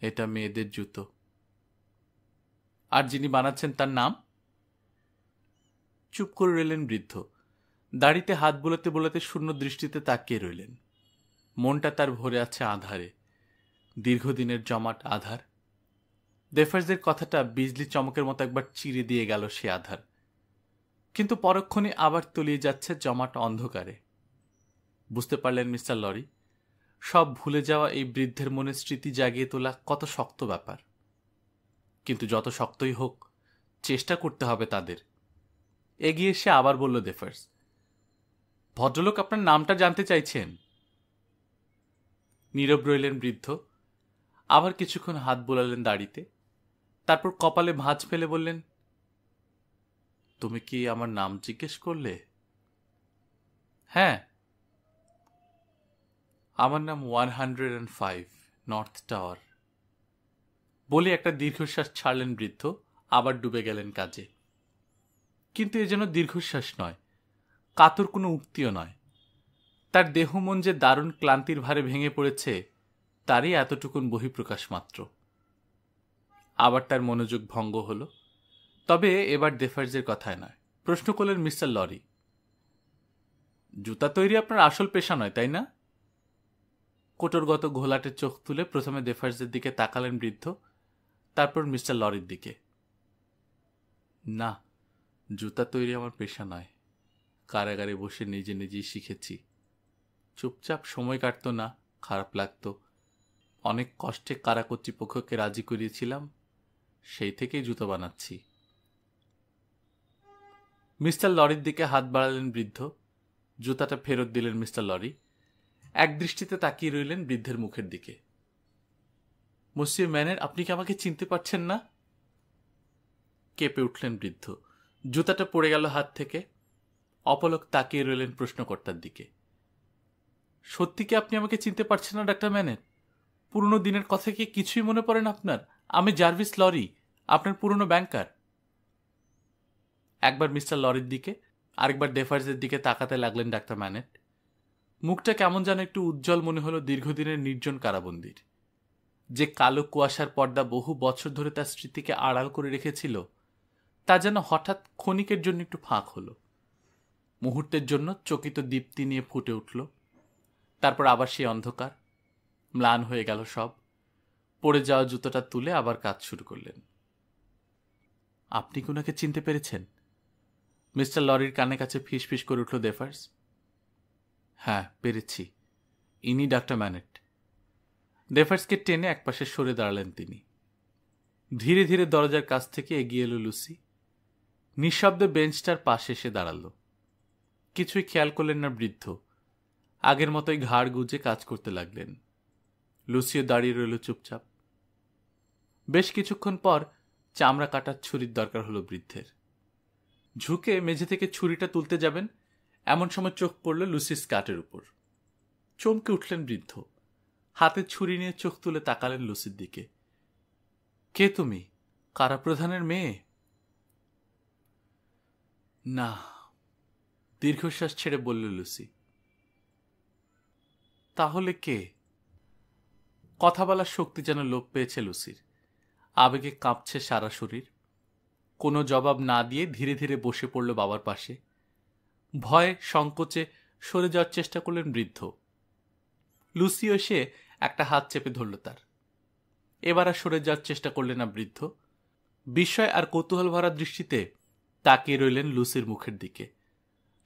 S1: এটা মেয়েদের জুতো। আর যিনি বানাচ্ছেন তার নাম? চুপ করে রইলেন বৃদ্ধ, দাড়িতে হাত বোলাতে বোলাতে শূন্য দৃষ্টিতে তাকিয়ে রইলেন। মনটা তার ভরে আছে আধারে, দীর্ঘদিনের জমাট আধার। ডেফার্সের কথাটা বিজলি চমকের মতো একবার চিরে দিয়ে গেল সে আধার, কিন্তু পরক্ষণে আবার তলিয়ে যাচ্ছে জমাট অন্ধকারে। বুঝতে পারলেন মিস্টার লরি, সব ভুলে যাওয়া এই বৃদ্ধের মনে স্মৃতি জাগিয়ে তোলা কত শক্ত ব্যাপার। কিন্তু যত শক্তই হোক, চেষ্টা করতে হবে তাদের। এগিয়ে এসে আবার বলল ডেফার্স, ভদ্রলোক আপনার নামটা জানতে চাইছেন। নীরব রইলেন বৃদ্ধ, আবার কিছুক্ষণ হাত বোলালেন দাড়িতে, তারপর কপালে ভাঁজ ফেলে বললেন, তুমি কি আমার নাম জিজ্ঞেস করলে? হ্যাঁ, আমার নাম 105 নর্থ টাওয়ার। বলে একটা দীর্ঘশ্বাস ছাড়লেন বৃদ্ধ, আবার ডুবে গেলেন কাজে। কিন্তু এ যেন দীর্ঘশ্বাস নয়, কাতর কোনো উক্তিও নয়। তার দেহ মন যে দারুণ ক্লান্তির ভারে ভেঙে পড়েছে, তারই এতটুকুন বহিঃপ্রকাশ মাত্র। আবার তার মনোযোগ ভঙ্গ হল, তবে এবার ডেফার্সের কথায় নয়। প্রশ্ন করলেন মিস্টার লরি, জুতা তৈরি আপনার আসল পেশা নয়, তাই না? কোটরগত ঘোলাটে চোখ তুলে প্রথমে ডেফার্সের দিকে তাকালেন বৃদ্ধ, তারপর মিস্টার লরির দিকে। না, জুতা তৈরি আমার পেশা নয়। কারাগারে বসে নিজে নিজেই শিখেছি। চুপচাপ সময় কাটতো না, খারাপ লাগতো। অনেক কষ্টে কারা কর্তৃপক্ষকে রাজি করিয়েছিলাম, সেই থেকেই জুতো বানাচ্ছি। মিস্টার লরির দিকে হাত বাড়ালেন বৃদ্ধ, জুতাটা ফেরত দিলেন মিস্টার লরি। এক দৃষ্টিতে তাকিয়ে রইলেন বৃদ্ধের মুখের দিকে। মসিয়ে ম্যানের, আপনি কি আমাকে চিনতে পারছেন না? কেঁপে উঠলেন বৃদ্ধ, জুতাটা পড়ে গেল হাত থেকে। অপলক তাকিয়ে রইলেন প্রশ্নকর্তার দিকে। সত্যি কি আপনি আমাকে চিনতে পারছেন না ডাক্তার ম্যানের? পুরনো দিনের কথা কি কিছুই মনে পড়ে না আপনার? আমি জার্ভিস লরি, আপনার পুরনো ব্যাংকার। একবার মিস্টার লরির দিকে, আরেকবার ডেফার্সের দিকে তাকাতে লাগলেন ডাক্তার ম্যানেট। মুখটা কেমন যেন একটু উজ্জ্বল মনে হলো দীর্ঘদিনের নির্জন কারাবন্দির। যে কালো কুয়াশার পর্দা বহু বছর ধরে তার স্মৃতিকে আড়াল করে রেখেছিল, তা যেন হঠাৎ ক্ষণিকের জন্য একটু ফাঁক হলো। মুহূর্তের জন্য চকিত দীপ্তি নিয়ে ফুটে উঠল, তারপর আবার সেই অন্ধকার। ম্লান হয়ে গেল সব। পড়ে যাওয়া জুতোটা তুলে আবার কাজ শুরু করলেন। আপনি কি ওনাকে চিনতে পেরেছেন? মিস্টার লরির কানে কাছে ফিস ফিস করে উঠল ডেফার্স। হ্যাঁ, পেরেছি। ইনি ডাক্তার ম্যানেট। ডেফার্সকে টেনে একপাশে সরে দাঁড়ালেন তিনি। ধীরে ধীরে দরজার কাছ থেকে এগিয়ে এলো লুসি। নিঃশব্দে বেঞ্চটার পাশে এসে দাঁড়ালো। কিছুই খেয়াল করলেন না বৃদ্ধ, আগের মতোই ঘাড় গুজে কাজ করতে লাগলেন। লুসিও দাঁড়িয়ে রইল চুপচাপ। বেশ কিছুক্ষণ পর চামড়া কাটার ছুরির দরকার হলো বৃদ্ধের। ঝুঁকে মেঝে থেকে ছুরিটা তুলতে যাবেন, এমন সময় চোখ পড়ল লুসির স্কার্টের উপর। চমকে উঠলেন বৃদ্ধ, হাতে ছুরি নিয়ে চোখ তুলে তাকালেন লুসির দিকে। কে তুমি? কারাপ্রধানের মেয়ে? না, দীর্ঘশ্বাস ছেড়ে বলল লুসি। তাহলে কে? কথা বলার শক্তি যেন লোপ পেয়েছে লুসির। আবেগে কাঁপছে সারা শরীর। কোনো জবাব না দিয়ে ধীরে ধীরে বসে পড়ল বাবার পাশে। ভয়ে সংকোচে সরে যাওয়ার চেষ্টা করলেন বৃদ্ধ। লুসি এসে একটা হাত চেপে ধরল তার। এবার আর সরে যাওয়ার চেষ্টা করলেন না বৃদ্ধ। বিস্ময় আর কৌতূহল ভরা দৃষ্টিতে তাকিয়ে রইলেন লুসির মুখের দিকে।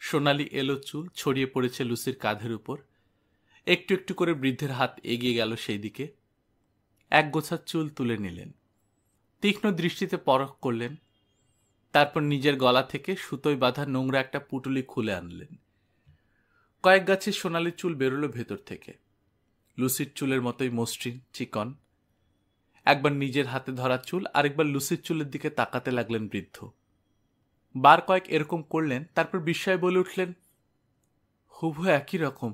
S1: সোনালি এলো চুল ছড়িয়ে পড়েছে লুসির কাঁধের উপর। একটু একটু করে বৃদ্ধের হাত এগিয়ে গেল সেই দিকে। এক গোছা চুল তুলে নিলেন, তীক্ষ্ণ দৃষ্টিতে পরখ করলেন। তারপর নিজের গলা থেকে সুতোয় বাঁধা নোংরা একটা পুটুলি খুলে আনলেন। কয়েক গাছের সোনালি চুল বেরোলো ভেতর থেকে, লুসির চুলের মতোই মসৃণ চিকন। একবার নিজের হাতে ধরা চুল, আরেকবার লুসির চুলের দিকে তাকাতে লাগলেন বৃদ্ধ। বার কয়েক এরকম করলেন, তারপর বিস্ময়ে বলে উঠলেন, হুবহু একই রকম,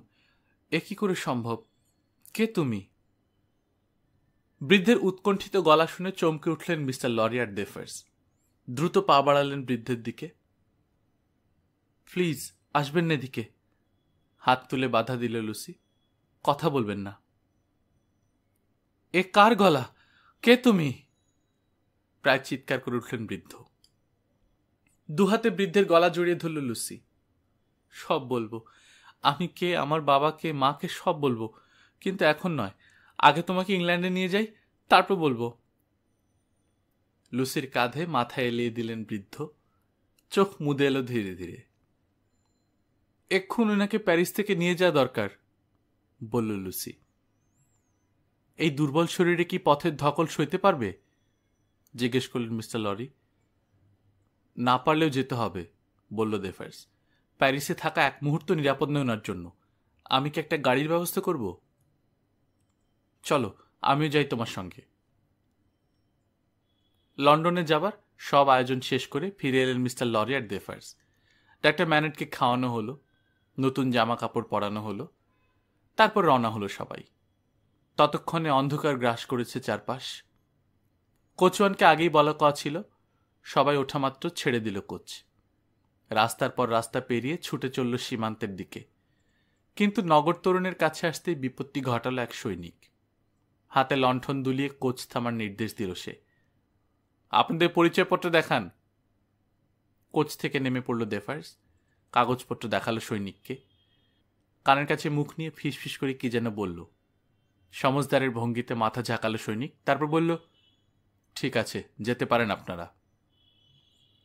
S1: এ কি করে সম্ভব? কে তুমি? বৃদ্ধের উৎকণ্ঠিত গলা শুনে চমকে উঠলেন মিস্টার লরিয়ার ডেফার্স। দ্রুত পা বাড়ালেন বৃদ্ধের দিকে। প্লিজ আসবেন না এদিকে, হাত তুলে বাধা দিল লুসি। কথা বলবেন না। এ কার গলা? কে তুমি? প্রায় চিৎকার করে উঠলেন বৃদ্ধ। দুহাতে বৃদ্ধের গলা জড়িয়ে ধরল লুসি। সব বলবো, আমি কে, আমার বাবাকে, মাকে সব বলবো, কিন্তু এখন নয়, আগে তোমাকে ইংল্যান্ডে নিয়ে যাই, তারপর বলবো। লুসির কাঁধে মাথা এলিয়ে দিলেন বৃদ্ধ। চোখ মুদে এলো ধীরে ধীরে। এক্ষুন ওনাকে প্যারিস থেকে নিয়ে যাওয়া দরকার, বলল লুসি। এই দুর্বল শরীরে কি পথের ধকল সইতে পারবে? জিজ্ঞেস করলেন মিস্টার লরি। না পারলেও যেতে হবে, বলল ডেফার্স। প্যারিসে থাকা এক মুহূর্ত নিরাপদ নয় ওনার জন্য। আমি কি একটা গাড়ির ব্যবস্থা করব? চলো, আমিও যাই তোমার সঙ্গে। লন্ডনে যাবার সব আয়োজন শেষ করে ফিরে এলেন মিস্টার লরি আর ডেফার্স। ডাক্তার ম্যানেটকে খাওয়ানো হলো, নতুন জামা কাপড় পরানো হলো, তারপর রওনা হলো সবাই। ততক্ষণে অন্ধকার গ্রাস করেছে চারপাশ। কোচওয়ানকে আগেই বলা কথা ছিল, সবাই ওঠামাত্র ছেড়ে দিল কোচ। রাস্তার পর রাস্তা পেরিয়ে ছুটে চলল সীমান্তের দিকে। কিন্তু নগর তরুণের কাছে আসতেই বিপত্তি ঘটালো এক সৈনিক। হাতে লণ্ঠন দুলিয়ে কোচ থামার নির্দেশ দিল সে। আপনাদের পরিচয়পত্র দেখান। কোচ থেকে নেমে পড়ল ডেফার্স। কাগজপত্র দেখালো সৈনিককে। কানের কাছে মুখ নিয়ে ফিসফিস করে কি যেন বলল। সমজদারের ভঙ্গিতে মাথা ঝাঁকালো সৈনিক, তারপর বলল, ঠিক আছে, যেতে পারেন আপনারা।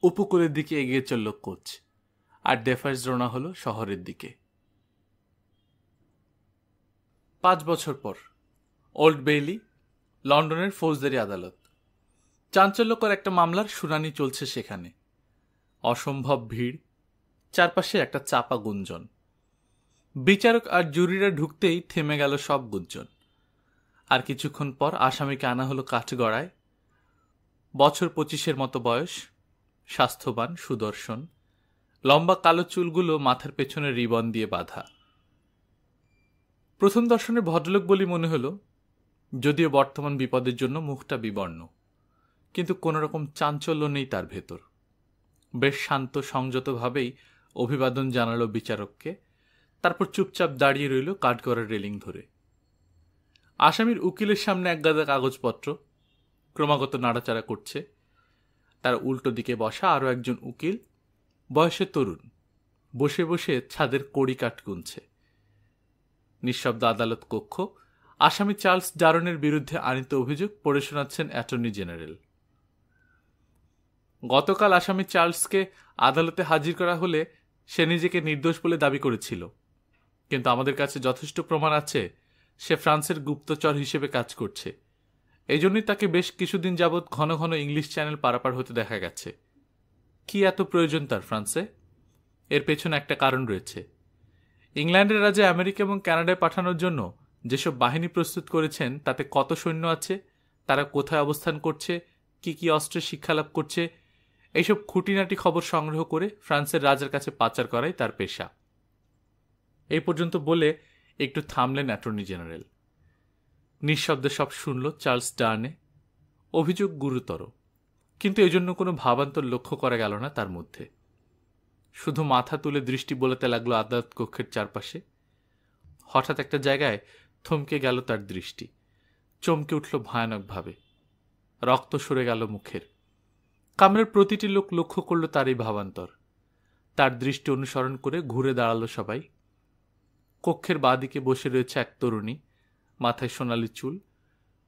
S1: উপকূলের দিকে এগিয়ে চলল কোচ, আর ডেফার্স রওনা হলো শহরের দিকে। 5 বছর পর ওল্ড বেইলি, লন্ডনের ফৌজদারি আদালত। চাঞ্চল্যকর একটা মামলার শুনানি চলছে সেখানে। অসম্ভব ভিড়, চারপাশে একটা চাপা গুঞ্জন। বিচারক আর জুরিরা ঢুকতেই থেমে গেল সব গুঞ্জন। আর কিছুক্ষণ পর আসামিকে আনা হলো কাঠগড়ায়। বছর 25-এর মতো বয়স, স্বাস্থ্যবান, সুদর্শন, লম্বা কালো চুলগুলো মাথার পেছনে রিবন দিয়ে বাঁধা। প্রথম দর্শনে ভদ্রলোক বলি মনে হলো, যদিও বর্তমান বিপদের জন্য মুখটা বিবর্ণ, কিন্তু কোনোরকম চাঞ্চল্য নেই তার ভেতর। বেশ শান্ত সংযতভাবেই অভিবাদন জানালো বিচারককে, তারপর চুপচাপ দাঁড়িয়ে রইল কাঠগড়ার রেলিং ধরে। আসামির উকিলের সামনে এক গাদা কাগজপত্র ক্রমাগত নাড়াচাড়া করছে। তার উল্টো দিকে বসা আরও একজন উকিল, বয়সে তরুণ, বসে বসে ছাদের কড়ি কাঠ গুনছে। নিঃশব্দ আদালত কক্ষ। আসামি চার্লস ডারনের বিরুদ্ধে আনিত অভিযোগ পড়ে শোনাচ্ছেন অ্যাটর্নি জেনারেল। গতকাল আসামি চার্লসকে আদালতে হাজির করা হলে সে নিজেকে নির্দোষ বলে দাবি করেছিল, কিন্তু আমাদের কাছে যথেষ্ট প্রমাণ আছে সে ফ্রান্সের গুপ্তচর হিসেবে কাজ করছে। এই জন্যই তাকে বেশ কিছুদিন যাবৎ ঘন ঘন ইংলিশ চ্যানেল পারাপার হতে দেখা গেছে। কি এত প্রয়োজন তার ফ্রান্সে? এর পেছনে একটা কারণ রয়েছে। ইংল্যান্ডের রাজা আমেরিকা এবং কানাডায় পাঠানোর জন্য যেসব বাহিনী প্রস্তুত করেছেন তাতে কত সৈন্য আছে, তারা কোথায় অবস্থান করছে, কি কি অস্ত্রের শিক্ষালাভ করছে, এইসব খুঁটিনাটি খবর সংগ্রহ করে ফ্রান্সের রাজার কাছে পাচার করাই তার পেশা। এই পর্যন্ত বলে একটু থামলেন অ্যাটর্নি জেনারেল। নিঃশব্দে সব শুনল চার্লস ডার্নে। অভিযোগ গুরুতর, কিন্তু এজন্য কোনো ভাবান্তর লক্ষ্য করা গেল না তার মধ্যে। শুধু মাথা তুলে দৃষ্টি বোলাতে লাগলো আদালত কক্ষের চারপাশে। হঠাৎ একটা জায়গায় থমকে গেল তার দৃষ্টি। চমকে উঠল ভয়ানকভাবে। রক্ত সরে গেল মুখের। কামরার প্রতিটি লোক লক্ষ্য করল তার এই ভাবান্তর। তার দৃষ্টি অনুসরণ করে ঘুরে দাঁড়ালো সবাই। কক্ষের বাঁদিকে বসে রয়েছে এক তরুণী, মাথায় সোনালি চুল,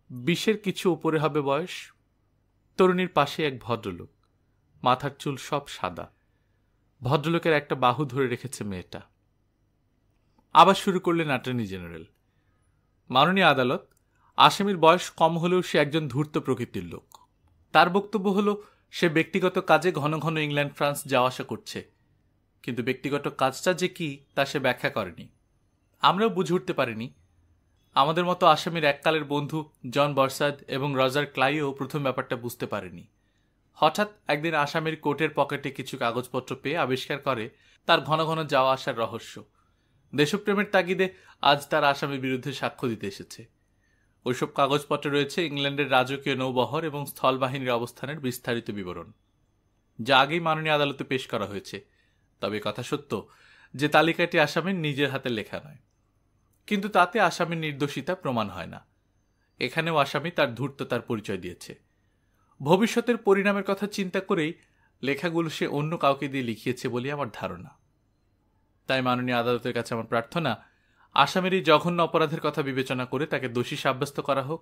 S1: 20-এর কিছু উপরে হবে বয়স। তরুণীর পাশে এক ভদ্রলোক, মাথার চুল সব সাদা। ভদ্রলোকের একটা বাহু ধরে রেখেছে মেয়েটা। আবার শুরু করলেন অ্যাটর্নি জেনারেল। মাননীয় আদালত, আসামির বয়স কম হলেও সে একজন ধূর্ত প্রকৃতির লোক। তার বক্তব্য হলো সে ব্যক্তিগত কাজে ঘন ঘন ইংল্যান্ড ফ্রান্স যাওয়া আসা করছে, কিন্তু ব্যক্তিগত কাজটা যে কি তা সে ব্যাখ্যা করেনি। আমরাও বুঝে উঠতে পারিনি। আমাদের মতো আসামির এককালের বন্ধু জন বর্সাদ এবং রজার ক্লাইও প্রথম ব্যাপারটা বুঝতে পারেনি। হঠাৎ একদিন আসামির কোটের পকেটে কিছু কাগজপত্র পেয়ে আবিষ্কার করে তার ঘন ঘন যাওয়া আসার রহস্য। দেশপ্রেমের তাগিদে আজ তার আসামির বিরুদ্ধে সাক্ষ্য দিতে এসেছে। ওইসব কাগজপত্রে রয়েছে ইংল্যান্ডের রাজকীয় নৌবহর এবং স্থলবাহিনীর অবস্থানের বিস্তারিত বিবরণ, যা আগেই মাননীয় আদালতে পেশ করা হয়েছে। তবে কথা সত্য যে তালিকাটি আসামির নিজের হাতে লেখা নয়, কিন্তু তাতে আসামির নির্দোষিতা প্রমাণ হয় না। এখানেও আসামি তার ধূর্ততার পরিচয় দিয়েছে। ভবিষ্যতের পরিণামের কথা চিন্তা করেই লেখাগুলো সে অন্য কাউকে দিয়ে লিখিয়েছে বলে আমার ধারণা। তাই মাননীয় আদালতের কাছে আমার প্রার্থনা, আসামির এই জঘন্য অপরাধের কথা বিবেচনা করে তাকে দোষী সাব্যস্ত করা হোক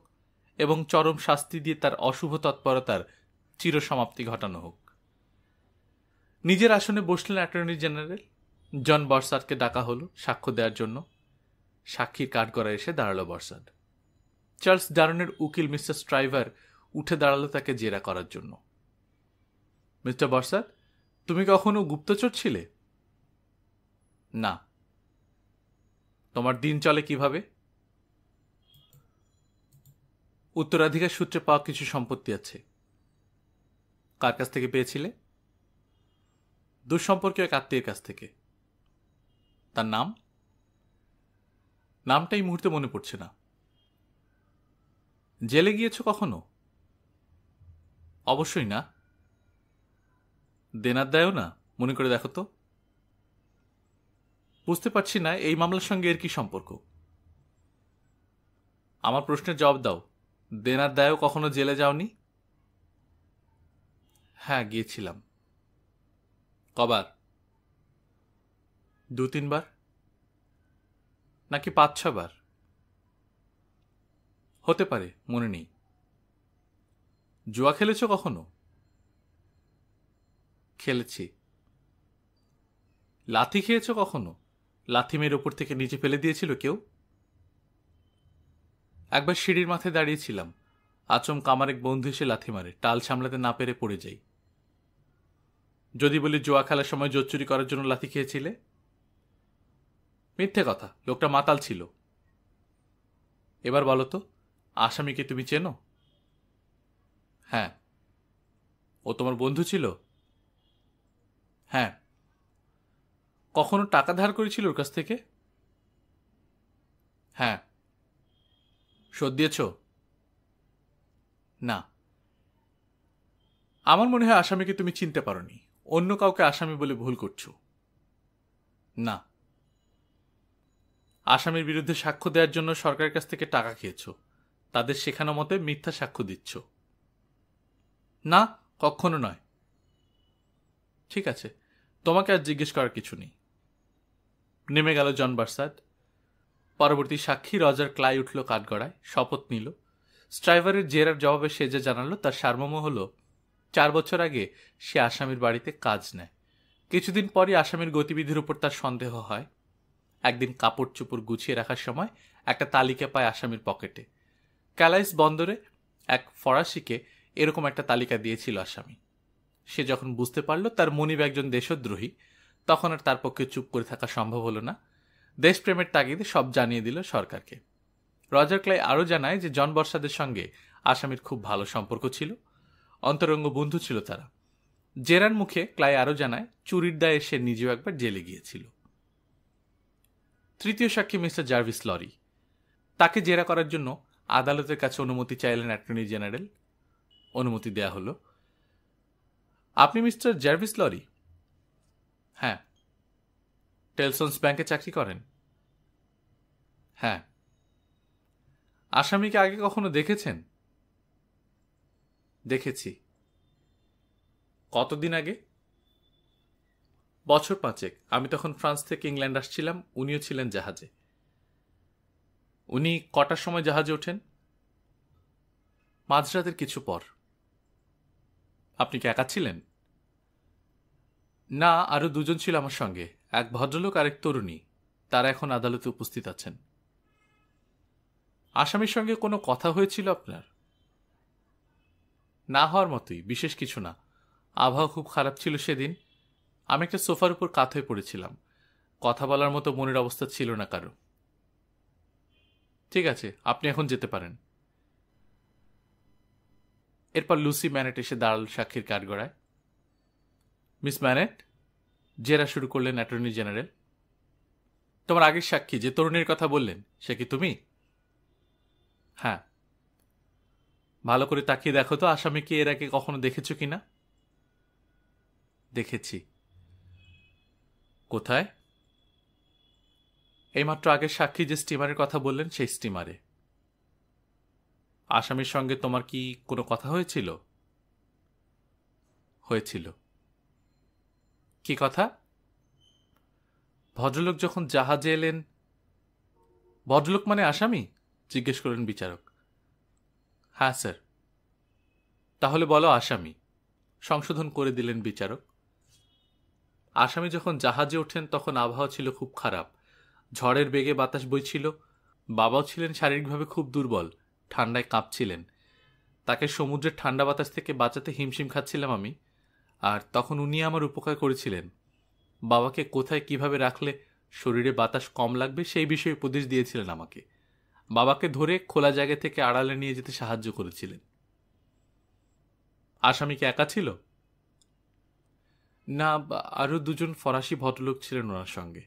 S1: এবং চরম শাস্তি দিয়ে তার অশুভ তৎপরতার চিরসমাপ্তি ঘটানো হোক। নিজের আসনে বসলেন অ্যাটর্নি জেনারেল। জন বর্সার্ডকে ডাকা হলো সাক্ষ্য দেওয়ার জন্য। সাক্ষীর কাঠগড়ায় এসে দাঁড়ালো বর্সার্ড। চার্লস ডারনের উকিল মিস্টার স্ট্রাইভার উঠে দাঁড়ালো তাকে জেরা করার জন্য। মিস্টার বর্সার্ড, তুমি কখনো গুপ্তচর ছিলে? না। তোমার দিন চলে কিভাবে? উত্তরাধিকার সূত্রে পাওয়া কিছু সম্পত্তি আছে। কার কাছ থেকে পেয়েছিলে? দুঃসম্পর্কীয় এক আত্মীয়ের কাছ থেকে। তার নাম? নামটা এই মুহূর্তে মনে পড়ছে না। জেলে গিয়েছ কখনো? অবশ্যই না। দেনার দায়ও না? মনে করে দেখো তো। বুঝতে পারছি না এই মামলার সঙ্গে এর কি সম্পর্ক। আমার প্রশ্নের জবাব দাও। দেনার দায়ও কখনো জেলে যাওনি? হ্যাঁ, গিয়েছিলাম। কবার? 2-3 বার। নাকি 5-6 বার? হতে পারে, মনে নেই। জুয়া খেলেছ কখনো? খেলেছি। লাথি খেয়েছ কখনো? লাথি মেয়ের ওপর থেকে নিচে ফেলে দিয়েছিল কেউ? একবার সিঁড়ির মাথায় দাঁড়িয়েছিলাম, আচমকা আমার এক বন্ধু এসে লাথি মারে, টাল সামলাতে না পেরে পড়ে যাই। যদি বলি জুয়া খেলার সময় জোর চুরি করার জন্য লাথি খেয়েছিলে? মিথ্যে কথা, লোকটা মাতাল ছিল। এবার বলো তো, আসামিকে তুমি চেনো? হ্যাঁ। ও তোমার বন্ধু ছিল? হ্যাঁ। কখনো টাকা ধার করেছিল ওর কাছ থেকে? হ্যাঁ। শোধ দিয়েছ? না। আমার মনে হয় আসামিকে তুমি চিনতে পারোনি, অন্য কাউকে আসামি বলে ভুল করছো। না। আসামির বিরুদ্ধে সাক্ষ্য দেওয়ার জন্য সরকারের কাছ থেকে টাকা খেয়েছ, তাদের শেখানো মতে মিথ্যা সাক্ষ্য দিচ্ছ। না, কখনো নয়। ঠিক আছে, তোমাকে আর জিজ্ঞেস করার কিছু নেই। নেমে গেল জন বার্সার্ড। পরবর্তী সাক্ষী রজার ক্লাই উঠল কাঠগড়ায়, শপথ নিল। স্ট্রাইভারের জেরার জবাবে সে যে জানালো তার সারমর্ম হল 4 বছর আগে সে আসামির বাড়িতে কাজ নেয়। কিছুদিন পরই আসামির গতিবিধির উপর তার সন্দেহ হয়। একদিন কাপড় চোপড় গুছিয়ে রাখার সময় একটা তালিকা পায় আসামির পকেটে। ক্যালাইস বন্দরে এক ফরাসিকে এরকম একটা তালিকা দিয়েছিল আসামি। সে যখন বুঝতে পারল তার মনিব একজন দেশদ্রোহী, তখন আর তার পক্ষে চুপ করে থাকা সম্ভব হলো না। দেশপ্রেমের তাগিদে সব জানিয়ে দিল সরকারকে। রজার ক্লাই আরও জানায় যে জন বর্সাদের সঙ্গে আসামির খুব ভালো সম্পর্ক ছিল, অন্তরঙ্গ বন্ধু ছিল তারা। জেরার মুখে ক্লাই আরও জানায় চুরির দায়ে সে নিজেও একবার জেলে গিয়েছিল। তৃতীয় সাক্ষী মিস্টার জার্ভিস লরি। তাকে জেরা করার জন্য আদালতের কাছে অনুমতি চাইলেন অ্যাটর্নি জেনারেল। অনুমতি দেয়া হলো। আপনি মিস্টার জার্ভিস লরি? হ্যাঁ। টেলসন্স ব্যাংকে চাকরি করেন? হ্যাঁ। আসামিকে আগে কখনো দেখেছেন? দেখেছি। কতদিন আগে? বছর 5। আমি তখন ফ্রান্স থেকে ইংল্যান্ড আসছিলাম, উনিও ছিলেন জাহাজে। উনি কটার সময় জাহাজে ওঠেন? মাঝরাতের কিছু পর। আপনি কি একা ছিলেন? না, আরো 2 জন ছিল আমার সঙ্গে, এক ভদ্রলোক আর এক তরুণী। তারা এখন আদালতে উপস্থিত আছেন। আসামির সঙ্গে কোনো কথা হয়েছিল আপনার? না হওয়ার মতোই, বিশেষ কিছু না। আবহাওয়া খুব খারাপ ছিল সেদিন। আমি একটা সোফার উপর কাত হয়ে পড়েছিলাম। কথা বলার মতো মনের অবস্থা ছিল না কারো। ঠিক আছে, আপনি এখন যেতে পারেন। এরপর লুসি ম্যানেট এসে দাঁড়াল সাক্ষীর কাঠগড়ায়। মিস ম্যানেট, জেরা শুরু করলেন অ্যাটর্নি জেনারেল। তোমার আগের সাক্ষী যে তরুণীর কথা বললেন, সে কি তুমি? হ্যাঁ। ভালো করে তাকিয়ে দেখো তো আসামিকে এর আগে কখনো দেখেছ কিনা। দেখেছি। কোথায়? এইমাত্র আগের সাক্ষী যে স্টিমারের কথা বললেন সেই স্টিমারে। আসামির সঙ্গে তোমার কি কোনো কথা হয়েছিল? হয়েছিল। কি কথা? ভদ্রলোক যখন জাহাজে এলেন। ভদ্রলোক মানে আসামি? জিজ্ঞেস করলেন বিচারক। হ্যাঁ স্যার। তাহলে বলো আসামি, সংশোধন করে দিলেন বিচারক। আসামি যখন জাহাজে ওঠেন তখন আবহাওয়া ছিল খুব খারাপ, ঝড়ের বেগে বাতাস বইছিল। বাবাও ছিলেন শারীরিকভাবে খুব দুর্বল, ঠান্ডায় কাঁপছিলেন। তাকে সমুদ্রের ঠান্ডা বাতাস থেকে বাঁচাতে হিমশিম খাচ্ছিলাম আমি, আর তখন উনি আমার উপকার করেছিলেন। বাবাকে কোথায় কিভাবে রাখলে শরীরে বাতাস কম লাগবে সেই বিষয়ে উপদেশ দিয়েছিলেন আমাকে। বাবাকে ধরে খোলা জায়গা থেকে আড়ালে নিয়ে যেতে সাহায্য করেছিলেন। আসামি কি একা ছিল? না, আরো দুজন ফরাসি ভদ্রলোক ছিলেন ওনার সঙ্গে।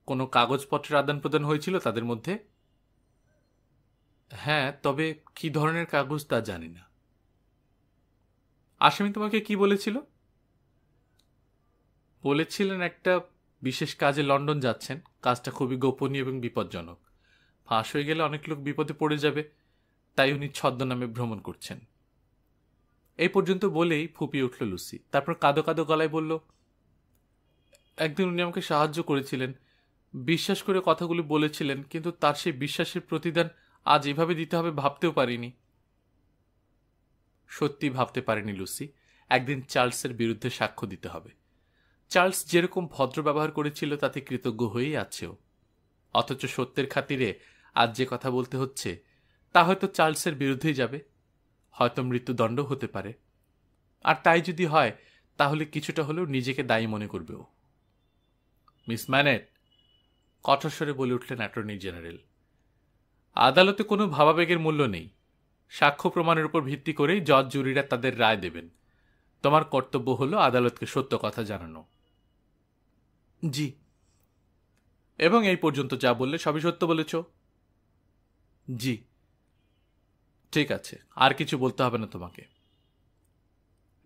S1: কোনো কাগজপত্রের আদান প্রদান হয়েছিল তাদের মধ্যে? হ্যাঁ, তবে কি ধরনের কাগজ তা জানি না। আসামি তোমাকে কি বলেছিল? বলেছিলেন একটা বিশেষ কাজে লন্ডন যাচ্ছেন, কাজটা খুবই গোপনীয় এবং বিপজ্জনক। ফাঁস হয়ে গেলে অনেক লোক বিপদে পড়ে যাবে, তাই উনি ছদ্মনামে ভ্রমণ করছেন। এই পর্যন্ত বলেই ফুপিয়ে উঠল লুসি। তারপর কাঁদো কাঁদো গলায় বলল, একদিন উনি আমাকে সাহায্য করেছিলেন, বিশ্বাস করে কথাগুলি বলেছিলেন, কিন্তু তার সেই বিশ্বাসের প্রতিদান আজ এভাবে দিতে হবে ভাবতেও পারিনি। সত্যি ভাবতে পারিনি লুসি। একদিন চার্লসের বিরুদ্ধে সাক্ষ্য দিতে হবে। চার্লস যেরকম ভদ্র ব্যবহার করেছিল তাতে কৃতজ্ঞ হয়েই আছেও, অথচ সত্যের খাতিরে আজ যে কথা বলতে হচ্ছে তা হয়তো চার্লসের বিরুদ্ধেই যাবে, হয়তো মৃত্যুদণ্ড হতে পারে। আর তাই যদি হয় তাহলে কিছুটা হলেও নিজেকে দায়ী মনে করবেও। মিস ম্যানেট, কঠোর স্বরে বলে উঠলেন অ্যাটর্নি জেনারেল, আদালতে কোনো ভাবাবেগের মূল্য নেই। সাক্ষ্য প্রমাণের উপর ভিত্তি করেই জজ জুরিরা তাদের রায় দেবেন। তোমার কর্তব্য হলো আদালতকে সত্য কথা জানানো। জি। এবং এই পর্যন্ত যা বললে সবই সত্য বলেছ? জি। ঠিক আছে, আর কিছু বলতে হবে না তোমাকে।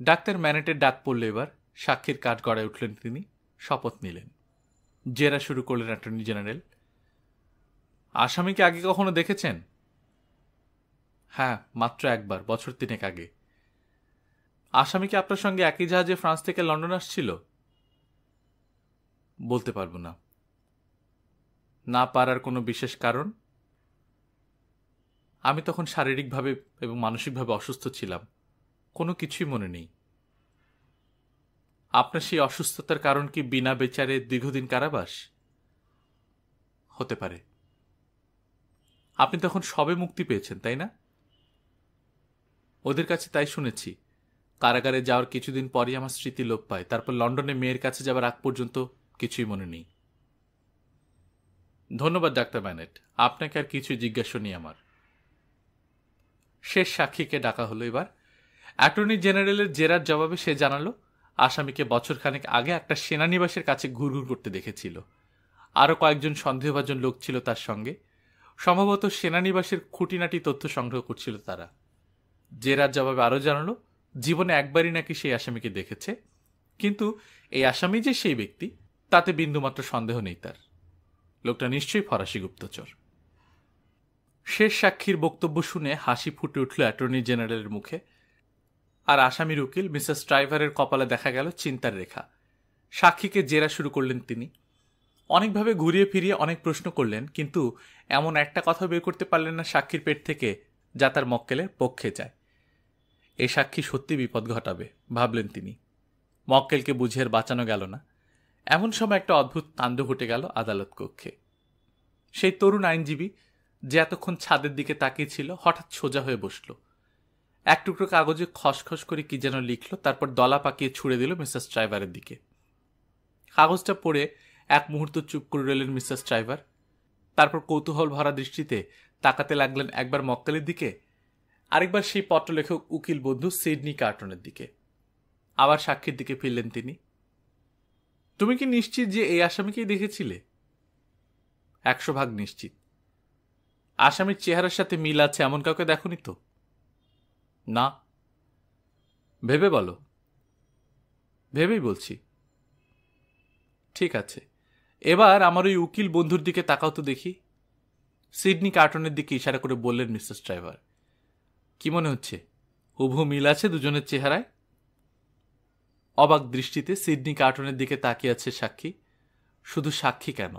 S1: ডাক্তার ম্যানেটের ডাক পড়ল এবার। সাক্ষীর কাঠগড়ায় উঠলেন তিনি, শপথ নিলেন। জেরা শুরু করলেন অ্যাটর্নি জেনারেল। আসামিকে আগে কখনো দেখেছেন? হ্যাঁ, মাত্র একবার, বছর 3 আগে। আসামি কি আপনার সঙ্গে একই জাহাজে ফ্রান্স থেকে লন্ডন আসছিল? বলতে পারবো না। না পারার কোনো বিশেষ কারণ? আমি তখন শারীরিকভাবে এবং মানসিকভাবে অসুস্থ ছিলাম, কোনো কিছুই মনে নেই। আপনার সেই অসুস্থতার কারণ কি বিনা বিচারে দীর্ঘদিন কারাবাস? হতে পারে। আপনি তখন সবে মুক্তি পেয়েছেন, তাই না? ওদের কাছে তাই শুনেছি। কারাগারে যাওয়ার কিছুদিন পরই আমার স্মৃতি লোপ পায়। তারপর লন্ডনে মেয়ের কাছে যাবার আগ পর্যন্ত কিছুই মনে নেই। ধন্যবাদ ডাক্তার ম্যানেট, আপনাকে আর কিছু জিজ্ঞাসা নেই আমার। শেষ সাক্ষীকে ডাকা হলো এবার। অ্যাটর্নি জেনারেলের জেরার জবাবে সে জানালো আসামিকে বছরখানেক আগে একটা সেনানিবাসের কাছে ঘুরঘুর করতে দেখেছিল। আরও কয়েকজন সন্দেহভাজন লোক ছিল তার সঙ্গে। সম্ভবত সেনানিবাসের খুঁটিনাটি তথ্য সংগ্রহ করছিল তারা। জেরার জবাবে আরও জানালো জীবনে একবারই নাকি সেই আসামিকে দেখেছে, কিন্তু এই আসামি যে সেই ব্যক্তি তাতে বিন্দুমাত্র সন্দেহ নেই তার। লোকটা নিশ্চয়ই ফরাসি গুপ্তচর। শেষ সাক্ষীর বক্তব্য শুনে হাসি ফুটে উঠল অ্যাটর্নি জেনারেলের মুখে, আর আসামির উকিল মিসেস স্ট্রাইভারের কপালে দেখা গেল চিন্তার রেখা। সাক্ষীকে জেরা শুরু করলেন তিনি। অনেকভাবে ঘুরিয়ে ফিরিয়ে অনেক প্রশ্ন করলেন, কিন্তু এমন একটা কথা বের করতে পারলেন না সাক্ষীর পেট থেকে যা তার মক্কেলের পক্ষে যায়। এই সাক্ষী সত্যি বিপদ ঘটাবে ভাবলেন তিনি। মক্কেলকে বুঝিয়ে আর বাঁচানো গেল না। এমন সময় একটা অদ্ভুত কাণ্ড ঘটে গেল আদালত কক্ষে। সেই তরুণ আইনজীবী যে এতক্ষণ ছাদের দিকে তাকিয়েছিল হঠাৎ সোজা হয়ে বসল। এক টুকরো কাগজে খসখস করে কি যেন লিখল, তারপর দলা পাকিয়ে ছুড়ে দিল মিসেস স্ট্রাইভারের দিকে। কাগজটা পড়ে এক মুহূর্ত চুপ করে রইলেন মিসেস স্ট্রাইভার। তারপর কৌতূহল ভরা দৃষ্টিতে তাকাতে লাগলেন একবার মক্কেলের দিকে, আরেকবার সেই পত্রলেখক উকিল বন্ধু সিডনি কার্টনের দিকে। আবার সাক্ষীর দিকে ফিরলেন তিনি। তুমি কি নিশ্চিত যে এই আসামিকেই দেখেছিলে? 100% নিশ্চিত। আসামির চেহারার সাথে মিল আছে এমন কাউকে দেখনি তো? না। ভেবে বলো। ভেবেই বলছি। ঠিক আছে, এবার আমার ওই উকিল বন্ধুর দিকে তাকাও তো দেখি। সিডনি কার্টনের দিকে ইশারা করে বললেন মিস্টার স্ট্রাইভার। কি মনে হচ্ছে, হুবহু মিল আছে দুজনের চেহারায়? অবাক দৃষ্টিতে সিডনি কার্টনের দিকে তাকিয়ে আছে সাক্ষী। শুধু সাক্ষী কেন,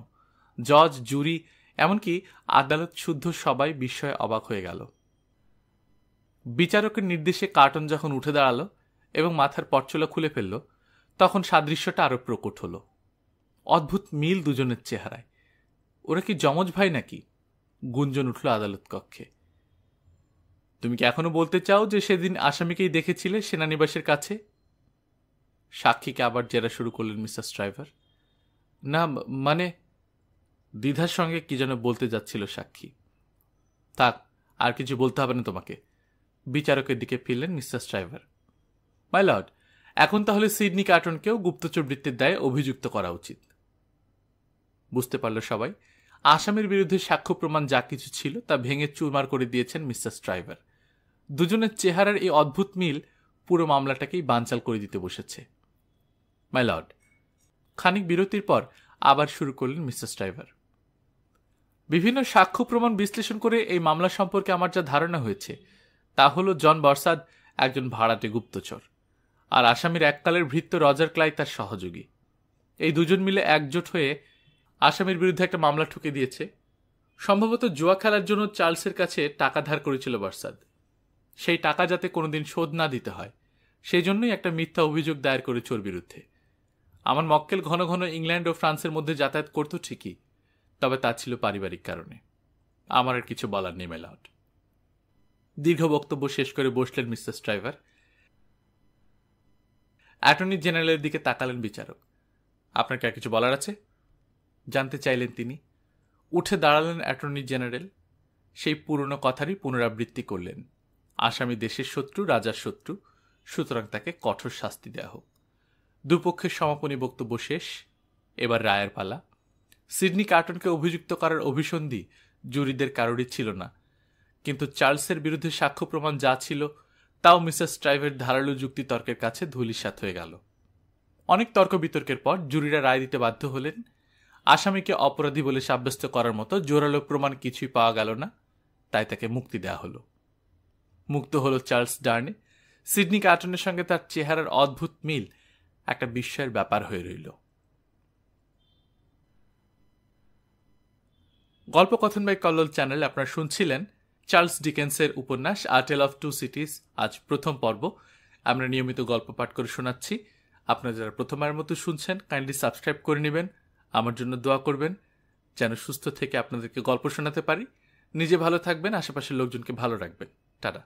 S1: জজ, জুরি, এমনকি আদালত শুদ্ধ সবাই বিস্ময়ে অবাক হয়ে গেল। বিচারকের নির্দেশে কার্টন যখন উঠে দাঁড়ালো এবং মাথার পরচুলা খুলে ফেলল, তখন সাদৃশ্যটা আরো প্রকট হল। অদ্ভুত মিল দুজনের চেহারায়। ওরা কি যমজ ভাই নাকি? গুঞ্জন উঠল আদালত কক্ষে। তুমি কি এখনো বলতে চাও যে সেদিন আসামিকেই দেখেছিলে সেনানিবাসের কাছে? সাক্ষীকে আবার জেরা শুরু করলেন মিস্টার স্ট্রাইভার। না, মানে, দ্বিধার সঙ্গে কি যেন বলতে যাচ্ছিল সাক্ষী। থাক, আর কিছু বলতে হবে না তোমাকে। বিচারকের দিকে ফিরলেন মিস্টার স্ট্রাইভার। মাই লর্ড, এখন তাহলে সিডনি কার্টনকেও গুপ্তচর বৃত্তির দায়ে অভিযুক্ত করা উচিত। বুঝতে পারল সবাই, আসামির বিরুদ্ধে সাক্ষ্য প্রমাণ যা কিছু ছিল তা ভেঙে চুরমার করে দিয়েছেন মিস্টার স্ট্রাইভার। দুজনের চেহারার এই অদ্ভুত মিল পুরো মামলাটাকেই বানচাল করে দিতে বসেছে। মাই লর্ড, খানিক বিরতির পর আবার শুরু করলেন মিস্টার স্ট্রাইভার। বিভিন্ন সাক্ষ্য প্রমাণ বিশ্লেষণ করে এই মামলা সম্পর্কে আমার যা ধারণা হয়েছে তা হল জন বরসাদ একজন ভাড়াটে গুপ্তচর, আর আসামির এককালের ভৃত্য রজার ক্লাই তার সহযোগী। এই দুজন মিলে একজোট হয়ে আসামির বিরুদ্ধে একটা মামলা ঠুকে দিয়েছে। সম্ভবত জুয়া খেলার জন্য চার্লসের কাছে টাকা ধার করেছিল বরসাদ। সেই টাকা যাতে কোনোদিন শোধ না দিতে হয় সেই জন্যই একটা মিথ্যা অভিযোগ দায়ের করেছে ওর বিরুদ্ধে। আমার মক্কেল ঘন ঘন ইংল্যান্ড ও ফ্রান্সের মধ্যে যাতায়াত করত ঠিকই, তবে তা ছিল পারিবারিক কারণে। আমার আর কিছু বলার নেই মাই লর্ড। দীর্ঘ বক্তব্য শেষ করে বসলেন মিস্টার স্ট্রাইভার। অ্যাটর্নি জেনারেলের দিকে তাকালেন বিচারক। আপনার কি আর কিছু বলার আছে? জানতে চাইলেন তিনি। উঠে দাঁড়ালেন অ্যাটর্নি জেনারেল। সেই পুরনো কথারই পুনরাবৃত্তি করলেন। আসামি দেশের শত্রু, রাজার শত্রু, সুতরাং তাকে কঠোর শাস্তি দেওয়া হোক। দুপক্ষের সমাপনী বক্তব্য শেষ। এবার রায়ের পালা। সিডনি কার্টনকে অভিযুক্ত করার অভিসন্ধি জুরিদের কারোরই ছিল না, কিন্তু চার্লসের বিরুদ্ধে সাক্ষ্য প্রমাণ যা ছিল তাও মিস্টার স্ট্রাইভের ধারালো যুক্তিতর্কের কাছে ধূলিসাৎ হয়ে গেল। অনেক তর্ক বিতর্কের পর জুরিরা রায় দিতে বাধ্য হলেন। আসামিকে অপরাধী বলে সাব্যস্ত করার মতো জোরালো প্রমাণ কিছুই পাওয়া গেল না, তাই তাকে মুক্তি দেওয়া হলো। মুক্ত হল চার্লস ডার্নে। সিডনি কার্টনের সঙ্গে তার চেহারার অদ্ভুত মিল একটা বিস্ময়ের ব্যাপার হয়ে রইল। গল্পকথন বাই কল্লোল চ্যানেল আপনারা শুনছিলেন চার্লস ডিকেন্সের উপন্যাস আ টেল অফ টু সিটিজ। আজ প্রথম পর্ব। আমরা নিয়মিত গল্প পাঠ করে শোনাচ্ছি। আপনারা যারা প্রথমবার মতো শুনছেন কাইন্ডলি সাবস্ক্রাইব করে নেবেন, আমার জন্য দোয়া করবেন যেন সুস্থ থেকে আপনাদেরকে গল্প শোনাতে পারি। নিজে ভালো থাকবেন, আশেপাশের লোকজনকে ভালো রাখবেন। টাটা।